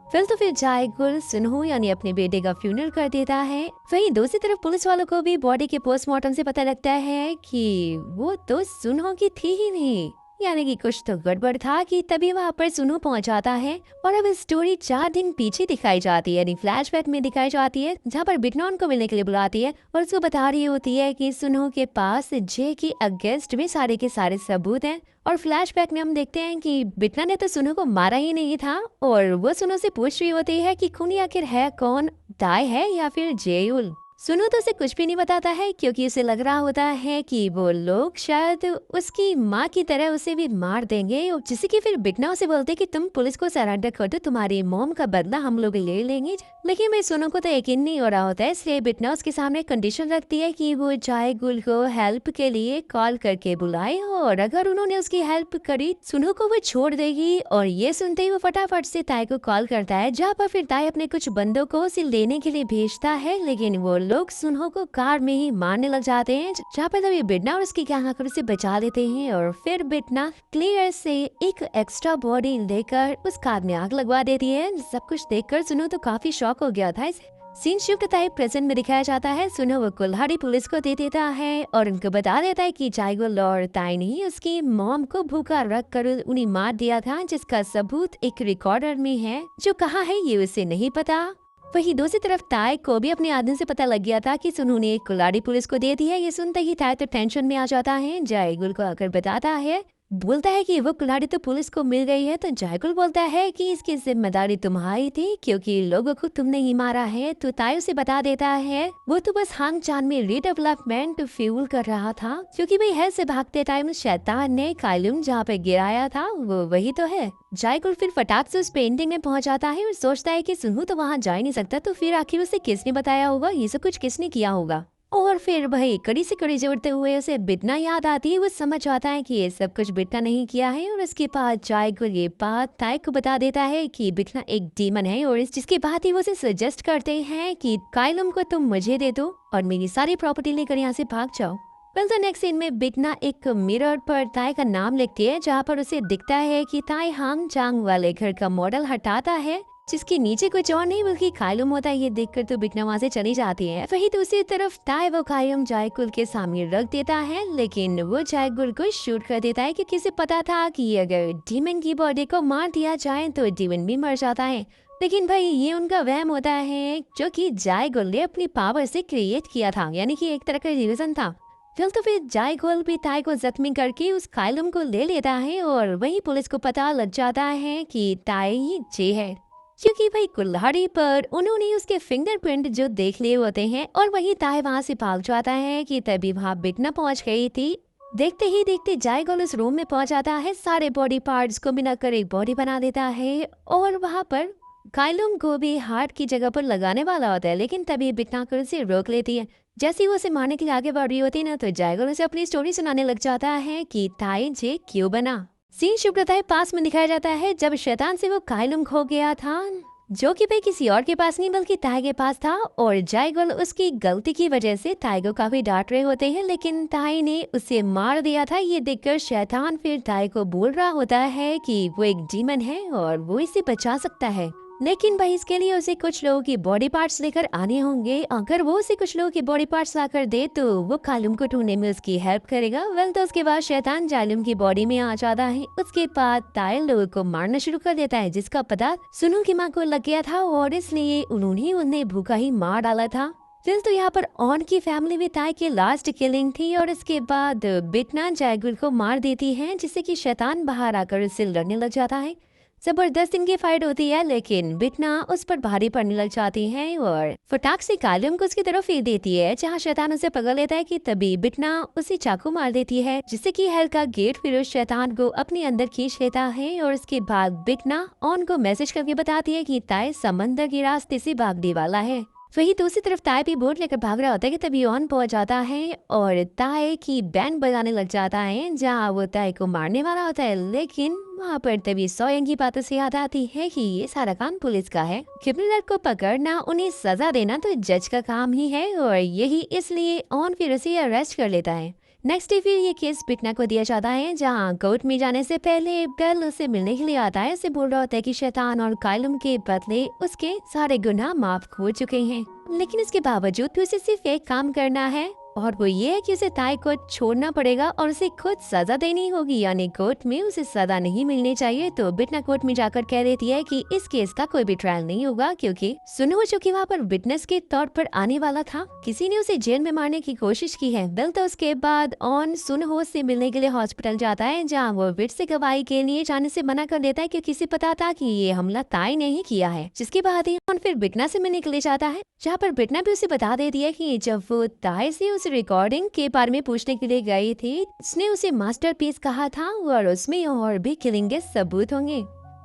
फिर जायगुल सुनहो यानी अपने बेटे का फ्यूनरल कर देता है। वहीं दूसरी तरफ पुलिस वालों को भी बॉडी के पोस्टमार्टम से पता लगता है कि वो तो सुनहो की थी ही नहीं, यानी कि कुछ तो गड़बड़ था। कि तभी वहाँ पर सुनहो पहुँच जाता है और अब स्टोरी 4 दिन पीछे दिखाई जाती है, यानी फ्लैशबैक में दिखाई जाती है जहाँ पर बिटना उनको मिलने के लिए बुलाती है और उसको बता रही होती है कि सुनहो के पास जे की अगेंस्ट में सारे के सारे सबूत हैं। और फ्लैशबैक में हम देखते हैं कि बिटना ने तो सुनहो को मारा ही नहीं था और वो सुनहो से पूछ रही होती है कि खूनी आखिर है कौन, ताई है या फिर जेयुल। सुनो तो उसे कुछ भी नहीं बताता है क्योंकि उसे लग रहा होता है कि वो लोग शायद उसकी माँ की तरह उसे भी मार देंगे। जिससे कि फिर बिटना उसे बोलते कि तुम पुलिस को सरेंडर कर दो, तुम्हारी मॉम का बदला हम लोग ले लेंगे। लेकिन मैं सुनो को तो यकीन नहीं हो रहा होता है, इसलिए बिटना उसके सामने कंडीशन रखती है कि वो जायगुल को हेल्प के लिए कॉल करके बुलाए और अगर उन्होंने उसकी हेल्प करी सुनो को वो छोड़ देगी। और ये सुनते ही वो फटाफट से ताई को कॉल करता है जहाँ पर फिर ताई अपने कुछ बंदों को उसे लेने के लिए भेजता है। लेकिन वो लोग सुनहो को कार में ही मारने लग जाते हैं जहाँ पर तभी बिटना और उसकी गैंग आकर उसे बचा लेते हैं। और फिर बिटना क्लियर से एक एक्स्ट्रा बॉडी लेकर उस कार में आग लगवा देती है। सब कुछ देखकर सुनो तो काफी शॉक हो गया था। सीन शिफ्ट टाइप प्रेजेंट में दिखाया जाता है। सुनो वो कुल्हाड़ी पुलिस को दे देता है और उनको बता देता है कि जायगुल और ताई ने उसकी मॉम को भूखा रख कर उन्हें मार दिया था, जिसका सबूत एक रिकॉर्डर में है। जो कहाँ है ये उसे नहीं पता। वहीं दूसरी तरफ ताई को भी अपने आदमी से पता लग गया था कि सुनहो ने एक कुल्हाड़ी पुलिस को दे दी है। ये सुनते ही ताई तो टेंशन में आ जाता है। जायगुल को आकर बताता है, बोलता है कि वो कुल्हाड़ी तो पुलिस को मिल गई है। तो जायगुल बोलता है कि इसकी जिम्मेदारी तुम्हारी थी क्योंकि लोगों को तुमने ही मारा है। तो ताई उसे बता देता है वो तो बस हांग चान में रीडेवलपमेंट फ्यूल कर रहा था क्योंकि भाई है से भागते टाइम शैतान ने कायलुम जहाँ पे गिराया था वो वही तो है। जायगुल फिर फटाक से उस पेंटिंग में पहुंच जाता है और सोचता है कि सुनहो तो वहाँ जा ही नहीं सकता, तो फिर आखिर उसे किसने बताया होगा, ये सब कुछ किसने किया होगा। और फिर भाई कड़ी से कड़ी जोड़ते हुए उसे बिटना याद आती है। वो समझ आता है कि ये सब कुछ बिटना नहीं किया है और उसके बाद जायगुल ये बात ताई को बता देता है कि बिटना एक डीमन है और जिसके बाद ही वो उसे सजेस्ट करते हैं कि कायलुम को तुम मुझे दे दो और मेरी सारी प्रॉपर्टी लेकर यहाँ से भाग जाओ। वेल तो नेक्स्ट सीन में बिटना एक मिरर पर ताई का नाम लिखती है जहाँ पर उसे दिखता है कि ताई हांग चांग वाले घर का मॉडल हटाता है जिसके नीचे कुछ और नहीं बल्कि कायलुम होता है। ये देखकर तो बिटना वहाँ से चली जाती है। वही दूसरी तरफ ताई वो कायलुम जायकुल के सामने रख देता है, लेकिन वो जायकुल को शूट कर देता है क्योंकि उसे पता था कि अगर डीमन की बॉडी को मार दिया जाए तो डीमन भी मर जाता है। लेकिन भाई ये उनका वहम होता है जो कि जायकुल ने अपनी पावर से क्रिएट किया था, यानी कि एक तरह का रिविजन था। तो फिर जायकुल भी ताई को जख्मी करके उस कायलुम को ले लेता है और वही पुलिस को पता लग जाता है कि ताई ही जे है, क्योंकि भाई कुल्हाड़ी पर उन्होंने उसके फिंगरप्रिंट जो देख लिए होते हैं। और वही ताई वहाँ से भाग जाता है कि तभी वहाँ बिटना पहुँच गई थी। देखते ही देखते जायकुल उस रूम में पहुँच जाता है, सारे बॉडी पार्ट्स को मिलाकर एक बॉडी बना देता है और वहाँ पर कायलुम को भी हार्ट की जगह पर लगाने वाला होता है, लेकिन तभी बिटना कर उसे रोक लेती है। जैसे ही वो उसे मारने के लिए आगे बढ़ रही होती है ना, तो जायकुल उसे अपनी स्टोरी सुनाने लग जाता है कि ताई जे क्यों बना। सीन शुभ रहता है पास में दिखाया जाता है जब शैतान से वो कायलुम खो गया था, जो कि भाई किसी और के पास नहीं बल्कि ताई के पास था। और जायकुल उसकी गलती की वजह से ताई को काफी डांट रहे होते हैं, लेकिन ताई ने उसे मार दिया था। ये देखकर शैतान फिर ताई को बोल रहा होता है कि वो एक डीमन है और वो इसे बचा सकता है, लेकिन भाई इसके लिए उसे कुछ लोगों की बॉडी पार्ट्स लेकर आने होंगे। अगर वो उसे कुछ लोगों की बॉडी पार्ट्स लाकर दे तो वो कायलुम को ढूंढने में उसकी हेल्प करेगा। तो उसके बाद शैतान जालिम की बॉडी में आ जाता है। उसके बाद ताई लोगों को मारना शुरू कर देता है, जिसका पता सुनु की माँ को लग गया था और इसलिए उन्होंने उन्हें भूखा ही मार डाला था। तो यहाँ पर ऑन की फैमिली में ताई की लास्ट किलिंग थी और इसके बाद बिटना जायकुल को मार देती है, जिससे कि शैतान बाहर आकर उससे लड़ने लग जाता है। जबरदस्त इनकी फाइट होती है, लेकिन बिटना उस पर भारी पड़ने लग जाती है और फटाक से कायलुम को उसकी तरफ फेंक देती है, जहाँ शैतान उसे पकड़ लेता है कि तभी बिटना उसे चाकू मार देती है, जिससे कि हेल का गेट फिर उस शैतान को अपने अंदर खींच लेता है। और इसके बाद बिटना ऑन को मैसेज करके बताती है कि ताई समंदर के रास्ते से भागने वाला है। वही दूसरी तरफ ताई भी बोट लेकर भाग रहा होता है कि तभी ऑन पहुंच जाता है और ताई की बैंड बजाने लग जाता है, जहाँ वो ताई को मारने वाला होता है। लेकिन वहाँ पर तभी सोयन की बातों से याद आती है कि ये सारा काम पुलिस का है, क्रिमिनल को पकड़ना उन्हें सजा देना तो जज का काम ही है, और यही इसलिए ऑन फिर उसे अरेस्ट कर लेता है। नेक्स्ट डे फिर ये केस बिटना को दिया जाता है, जहाँ कोर्ट में जाने से पहले बेल उसे मिलने के लिए आता है। उसे बोल रहा होता है कि शैतान और कायलुम के बदले उसके सारे गुनाह माफ हो चुके हैं, लेकिन इसके बावजूद भी उसे सिर्फ एक काम करना है, और वो ये है कि उसे ताई को छोड़ना पड़ेगा और उसे खुद सजा देनी होगी, यानी कोर्ट में उसे सजा नहीं मिलनी चाहिए। तो बिटना कोर्ट में जाकर कह देती है कि इस केस का कोई भी ट्रायल नहीं होगा, क्योंकि सुनो जो कि वहाँ पर विटनेस के तौर पर आने वाला था, किसी ने उसे जेल में मारने की कोशिश की है। वेल तो उसके बाद ऑन सुनहो से मिलने के लिए हॉस्पिटल जाता है, जहाँ वो विट से गवाही के लिए जाने से मना कर देता है क्योंकि किसी पता था कि ये हमला ताई ने ही किया है। जिसके बाद ही ऑन फिर बिटना से मिलने के लिए जाता है, जहाँ पर बिटना भी उसे बता देती है कि जब वो ताई से उस रिकॉर्डिंग के बारे में पूछने के लिए गई थी, उसने उसे मास्टरपीस कहा था और उसमें और भी किलिंग के सबूत होंगे।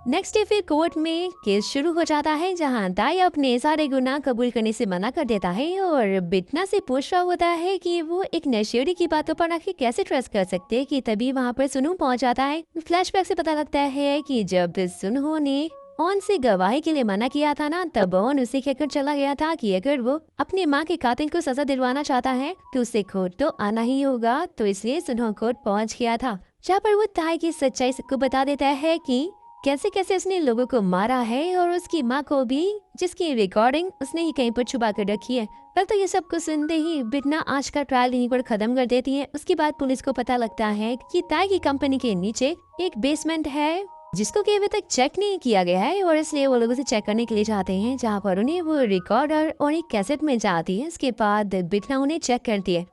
नेक्स्ट डे फिर कोर्ट में केस शुरू हो जाता है, जहां ताई अपने सारे गुनाह कबूल करने से मना कर देता है और बिटना से पूछ रहा होता है कि वो एक नशेड़ी की बातों पर आखिर कैसे ट्रस्ट कर सकते हैं। कि तभी वहां पर सुनू पहुंच जाता है। फ्लैशबैक से पता लगता है कि जब सुनहो ने ऑन से गवाही के लिए मना किया था ना, तब ऑन उसे कहकर चला गया था कि अगर वो अपनी माँ के कातिल को सजा दिलवाना चाहता है तो उसे कोर्ट तो आना ही होगा। तो इसलिए सुनहो कोर्ट पहुंच गया था, जहाँ पर वो ताई की सच्चाई सबको बता देता है कि कैसे कैसे उसने लोगों को मारा है और उसकी माँ को भी, जिसकी रिकॉर्डिंग उसने ही कहीं पर छुपा कर रखी है। कल तो ये सब कुछ सुनते ही बिटना आज का ट्रायल यहीं पर खत्म कर देती है। उसके बाद पुलिस को पता लगता है कि ताई की कंपनी के नीचे एक बेसमेंट है, जिसको कि अभी तक चेक नहीं किया गया है, और इसलिए वो लोग उसे चेक करने के लिए जाते हैं, जहाँ पर उन्हें वो रिकॉर्डर और एक कैसेट में जाती है। इसके बाद बिटना उन्हें चेक करती है।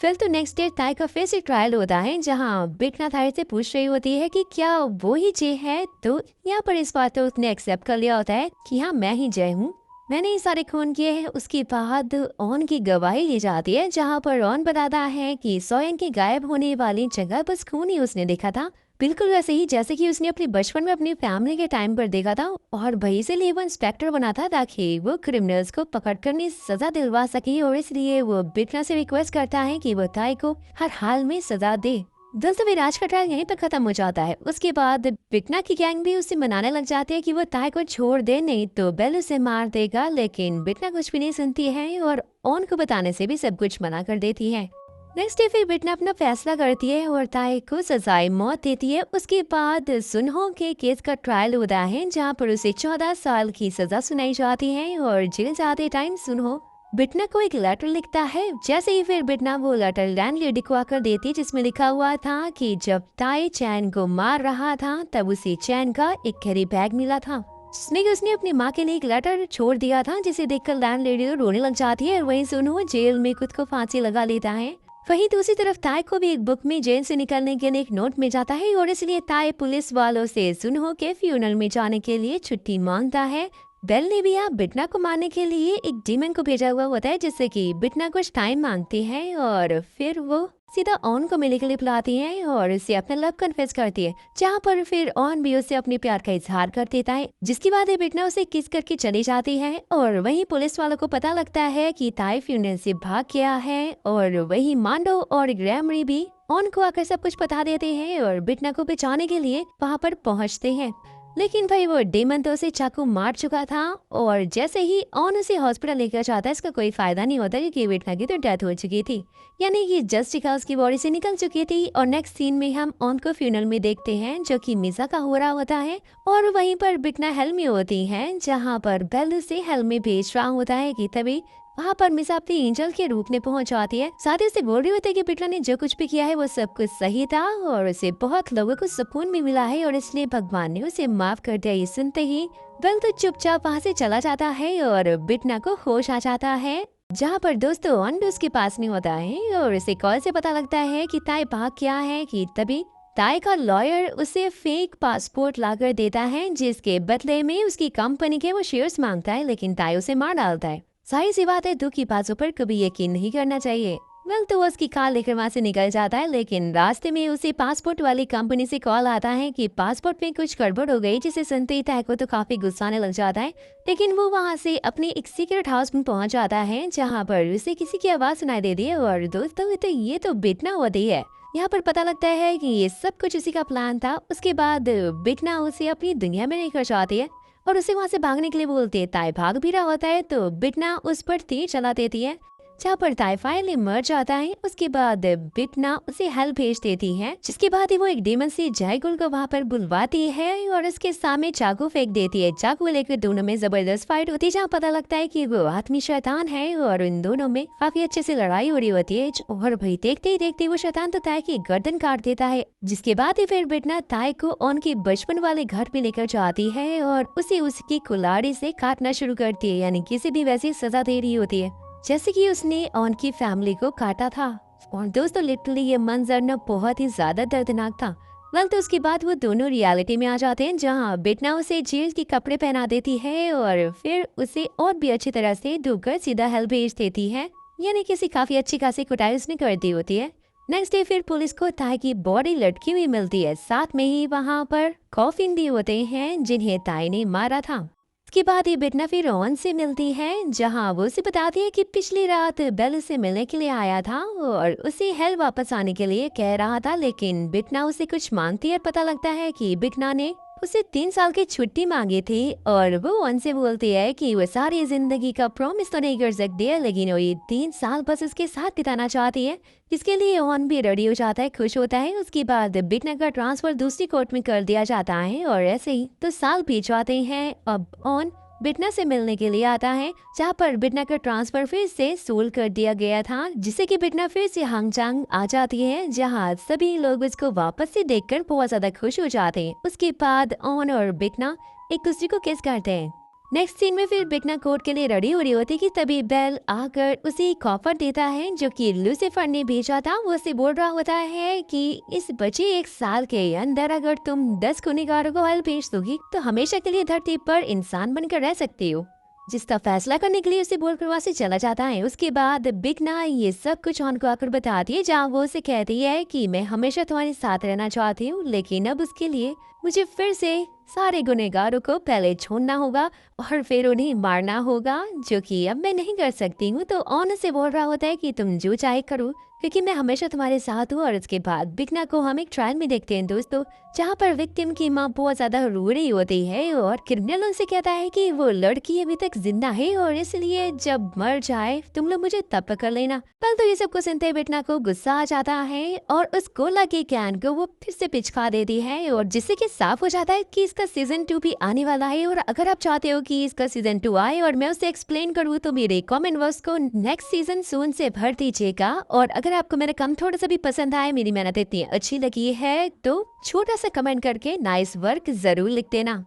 फिर तो नेक्स्ट डे ताई का फिर से ट्रायल होता है, जहाँ बिटना ताई से पूछ रही होती है कि क्या वो ही जय है। तो यहाँ पर इस बात को उसने एक्सेप्ट कर लिया होता है कि हाँ मैं ही जय हूँ, मैंने ये सारे खून किए हैं। उसके बाद ऑन की गवाही ली जाती है, जहाँ पर ऑन बताता है कि सोयन के गायब होने वाली जगह बस खून ही उसने देखा था, बिल्कुल वैसे ही जैसे कि उसने अपने बचपन में अपनी फैमिली के टाइम पर देखा था, और वही से लिए वो इंस्पेक्टर बना था ताकि वो क्रिमिनल्स को पकड़कर उन्हें सजा दिलवा सके। और इसलिए वो बिटना से रिक्वेस्ट करता है कि वो ताई को हर हाल में सजा दे। दोस्तों फिर आज का ट्रायल यहीं पर खत्म हो जाता है। उसके बाद बिटना की गैंग भी उसे मनाने लग जाती है कि वो ताई को छोड़ दे, नहीं तो बेल उसे मार देगा। लेकिन बिटना कुछ भी नहीं सुनती है और ऑन को बताने से भी सब कुछ मना कर देती है। नेक्स्ट डे फिर बिटना अपना फैसला करती है और ताई को सजाए मौत देती है। उसके बाद सुनहो के केस का ट्रायल होता है जहाँ पर उसे 14 साल की सजा सुनाई जाती है और जेल जाते टाइम सुनहो बिटना को एक लेटर लिखता है। जैसे ही फिर बिटना वो लेटर लैंडलेडी को आकर देती जिसमें लिखा हुआ था कि जब ताई चैन को मार रहा था तब उसे चैन का एक कैरी बैग मिला था जिसमें कि उसने अपनी माँ के लिए एक लेटर छोड़ दिया था, जिसे देखकर लैंडलेडी तो रोने लग जाती है और वहीं सुनो जेल में खुद को फांसी लगा लेता है। वहीं दूसरी तरफ ताई को भी एक बुक में जेल से निकलने के लिए एक नोट मिल जाता है और इसलिए ताई पुलिस वालों से सुनहो के फ्यूनरल में जाने के लिए छुट्टी मांगता है। बेल ने भी यहाँ बिटना को मारने के लिए एक डीमन को भेजा हुआ होता है जिससे कि बिटना कुछ टाइम मांगती है और फिर वो सीधा ऑन को मिलने के लिए बुलाती है और उसे अपना लव कन्फेस करती है, जहाँ पर फिर ऑन भी उसे अपने प्यार का इजहार कर देता है। जिसके बाद बिटना उसे किस करके चली जाती है और वहीं पुलिस वालों को पता लगता है कि ताई फ्यूनरल से भाग गया है और वहीं मांडो और ग्रैमरी भी ऑन को आकर सब कुछ बता देते हैं और बिटना को बचाने के लिए वहाँ पर पहुँचते हैं। लेकिन भाई वो डेमन तो उसे चाकू मार चुका था और जैसे ही ऑन उसे हॉस्पिटल लेकर जाता है इसका कोई फायदा नहीं होता क्योंकि बिटना की तो डेथ हो चुकी थी, यानी कि जस्टिका उसकी बॉडी से निकल चुकी थी। और नेक्स्ट सीन में हम ऑन को फ्यूनरल में देखते हैं जो कि मिसा का हो रहा होता है और वहीं पर बिटना हेल में होती है जहाँ पर बेल उसे हेल में भेज रहा होता है कि तभी वहाँ पर मिसा अपनी एंजल के रूप में पहुंच जाती है। साथ ही उसे बोल रही होती है कि बिटना ने जो कुछ भी किया है वो सब कुछ सही था और उसे बहुत लोगों को सुकून भी मिला है और इसलिए भगवान ने उसे माफ कर दिया। ये सुनते ही बेल तो चुपचाप वहाँ से चला जाता है और बिटना को होश आ जाता है, जहाँ पर दोस्तों ऑन भी उसके पास नहीं होता है और उसे कॉल से पता लगता है कि ताई भाग क्या है कि तभी ताई का लॉयर उसे फेक पासपोर्ट लाकर देता है जिसके बदले में उसकी कंपनी के वो शेयर्स मांगता है, लेकिन ताई उसे मार डालता है। सारी सी बात है, दुख की बातों पर कभी यकीन नहीं करना चाहिए। वेल तो वो उसकी कार लेकर वहाँ से निकल जाता है, लेकिन रास्ते में उसे पासपोर्ट वाली कंपनी से कॉल आता है कि पासपोर्ट में कुछ गड़बड़ हो गई, जिसे सुनते ही ताई को तो काफी गुस्सा आने लग जाता है। लेकिन वो वहाँ से अपने एक सीक्रेट हाउस में पहुँच जाता है जहाँ पर उसे किसी की आवाज सुनाई देती है और दोस्तों तो ये तो बिटना होती है। यहाँ पर पता लगता है कि ये सब कुछ उसी का प्लान था। उसके बाद बिटना उसे अपनी दुनिया में लेकर जाती है और उसे वहाँ से भागने के लिए बोलती है। ताई भाग भी रहा होता है तो बिटना उस पर तीर चला देती है, जहाँ पर ताई फाइनली मर जाता है। उसके बाद बिटना उसे हेल भेज देती है, जिसके बाद ही वो एक डेमन से जायगुल को वहाँ पर बुलवाती है और उसके सामने चाकू फेंक देती है। चाकू लेकर दोनों में जबरदस्त फाइट होती है, जहाँ पता लगता है कि वो आदमी शैतान है और इन दोनों में काफी अच्छे से लड़ाई हो रही होती है। और भाई देखते ही देखते वो शैतान तो ताई की गर्दन काट देता है। जिसके बाद ही फिर बिटना ताई को उनके बचपन वाले घर पे लेकर जाती है और उसे उसकी कुल्हाड़ी से काटना शुरू करती है, यानी किसी भी वैसी सजा दे रही होती है जैसे कि उसने उनकी फैमिली को काटा था। और दोस्तों लिटरली ये मंजर न बहुत ही ज्यादा दर्दनाक था। वेल तो उसके बाद वो दोनों रियलिटी में आ जाते हैं, जहाँ बिटना उसे जेल के कपड़े पहना देती है और फिर उसे और भी अच्छी तरह से धोकर सीधा हेल भेज देती है, यानी किसी काफी अच्छी खासी कुटाई उसने कर दी होती है। नेक्स्ट डे फिर पुलिस को ताई की बॉडी लटकी हुई मिलती है, साथ में ही वहाँ पर कॉफिन भी होते हैं जिन्हें ताई ने मारा था। इसके बाद ये बिटना फिर ऑन से मिलती है, जहाँ वो उसे बताती है कि पिछली रात बेल उसे मिलने के लिए आया था और उसे हेल वापस आने के लिए कह रहा था, लेकिन बिटना उसे कुछ मांगती है। पता लगता है कि बिटना ने उसे 3 साल की छुट्टी मांगी थी और वो उनसे बोलती है कि वो सारी जिंदगी का प्रॉमिस तो नहीं कर सकती है, लेकिन वो ये 3 साल बस उसके साथ बिताना चाहती है, जिसके लिए ऑन भी रेडी हो जाता है, खुश होता है। उसके बाद बिटना का ट्रांसफर दूसरी कोर्ट में कर दिया जाता है और ऐसे ही तो साल बीत जाते हैं। अब ऑन बिटना से मिलने के लिए आता है, जहाँ पर बिटना का ट्रांसफर फिर से सोल कर दिया गया था, जिससे कि बिटना फिर से हांगचांग आ जाती है, जहाँ सभी लोग उसको वापस से देखकर बहुत ज्यादा खुश हो जाते हैं। उसके बाद ऑन और बिटना एक दूसरे को किस करते हैं। नेक्स्ट सीन में फिर बिटना कोर्ट के लिए रेडी हो रही होती कि तभी बेल आकर उसे एक ऑफर देता है जो कि लूसीफर ने भेजा था। वो उसे बोल रहा होता है कि इस बचे 1 साल के अंदर अगर तुम 10 गुनहगारों को हेल भेज दोगी तो हमेशा के लिए धरती पर इंसान बनकर रह सकती हो, जिसका फैसला करने के लिए उसे बोलकर वहाँ से चला जाता है। उसके बाद बिटना ये सब कुछ ऑन को आकर बताती है, जहाँ वो उसे कहती है कि मैं हमेशा तुम्हारे साथ रहना चाहती हूँ, लेकिन अब उसके लिए मुझे फिर से सारे गुनहगारों को पहले छोड़ना होगा और फिर उन्हें मारना होगा, जो कि अब मैं नहीं कर सकती हूँ। तो ऑन से बोल रहा होता है कि तुम जो चाहे करो, क्योंकि मैं हमेशा तुम्हारे साथ हूँ। और इसके बाद बिकना को हम एक ट्रायल में देखते हैं दोस्तों, जहाँ पर विक्टिम की माँ बहुत ज्यादा रो रही होती है और क्रिमिनल उनसे कहता है कि वो लड़की अभी तक जिंदा है और इसलिए जब मर जाए तुम लोग मुझे तब पकड़ लेना। पर तो ये सब को सुनते बिकना को गुस्सा आ जाता है और उस गोला के कैन को वो फिर से पिचका देती है, और जिससे कि साफ हो जाता है कि इसका सीजन 2 भी आने वाला है। और अगर आप चाहते हो कि इसका सीजन 2 आए और मैं उसे एक्सप्लेन करूँ तो मेरे कमेंट बॉक्स को नेक्स्ट सीजन सून से भर दीजिएगा। और अगर आपको मेरा काम थोड़ा सा भी पसंद आए, मेरी मेहनत इतनी अच्छी लगी है, तो छोटा सा कमेंट करके नाइस वर्क जरूर लिख देना।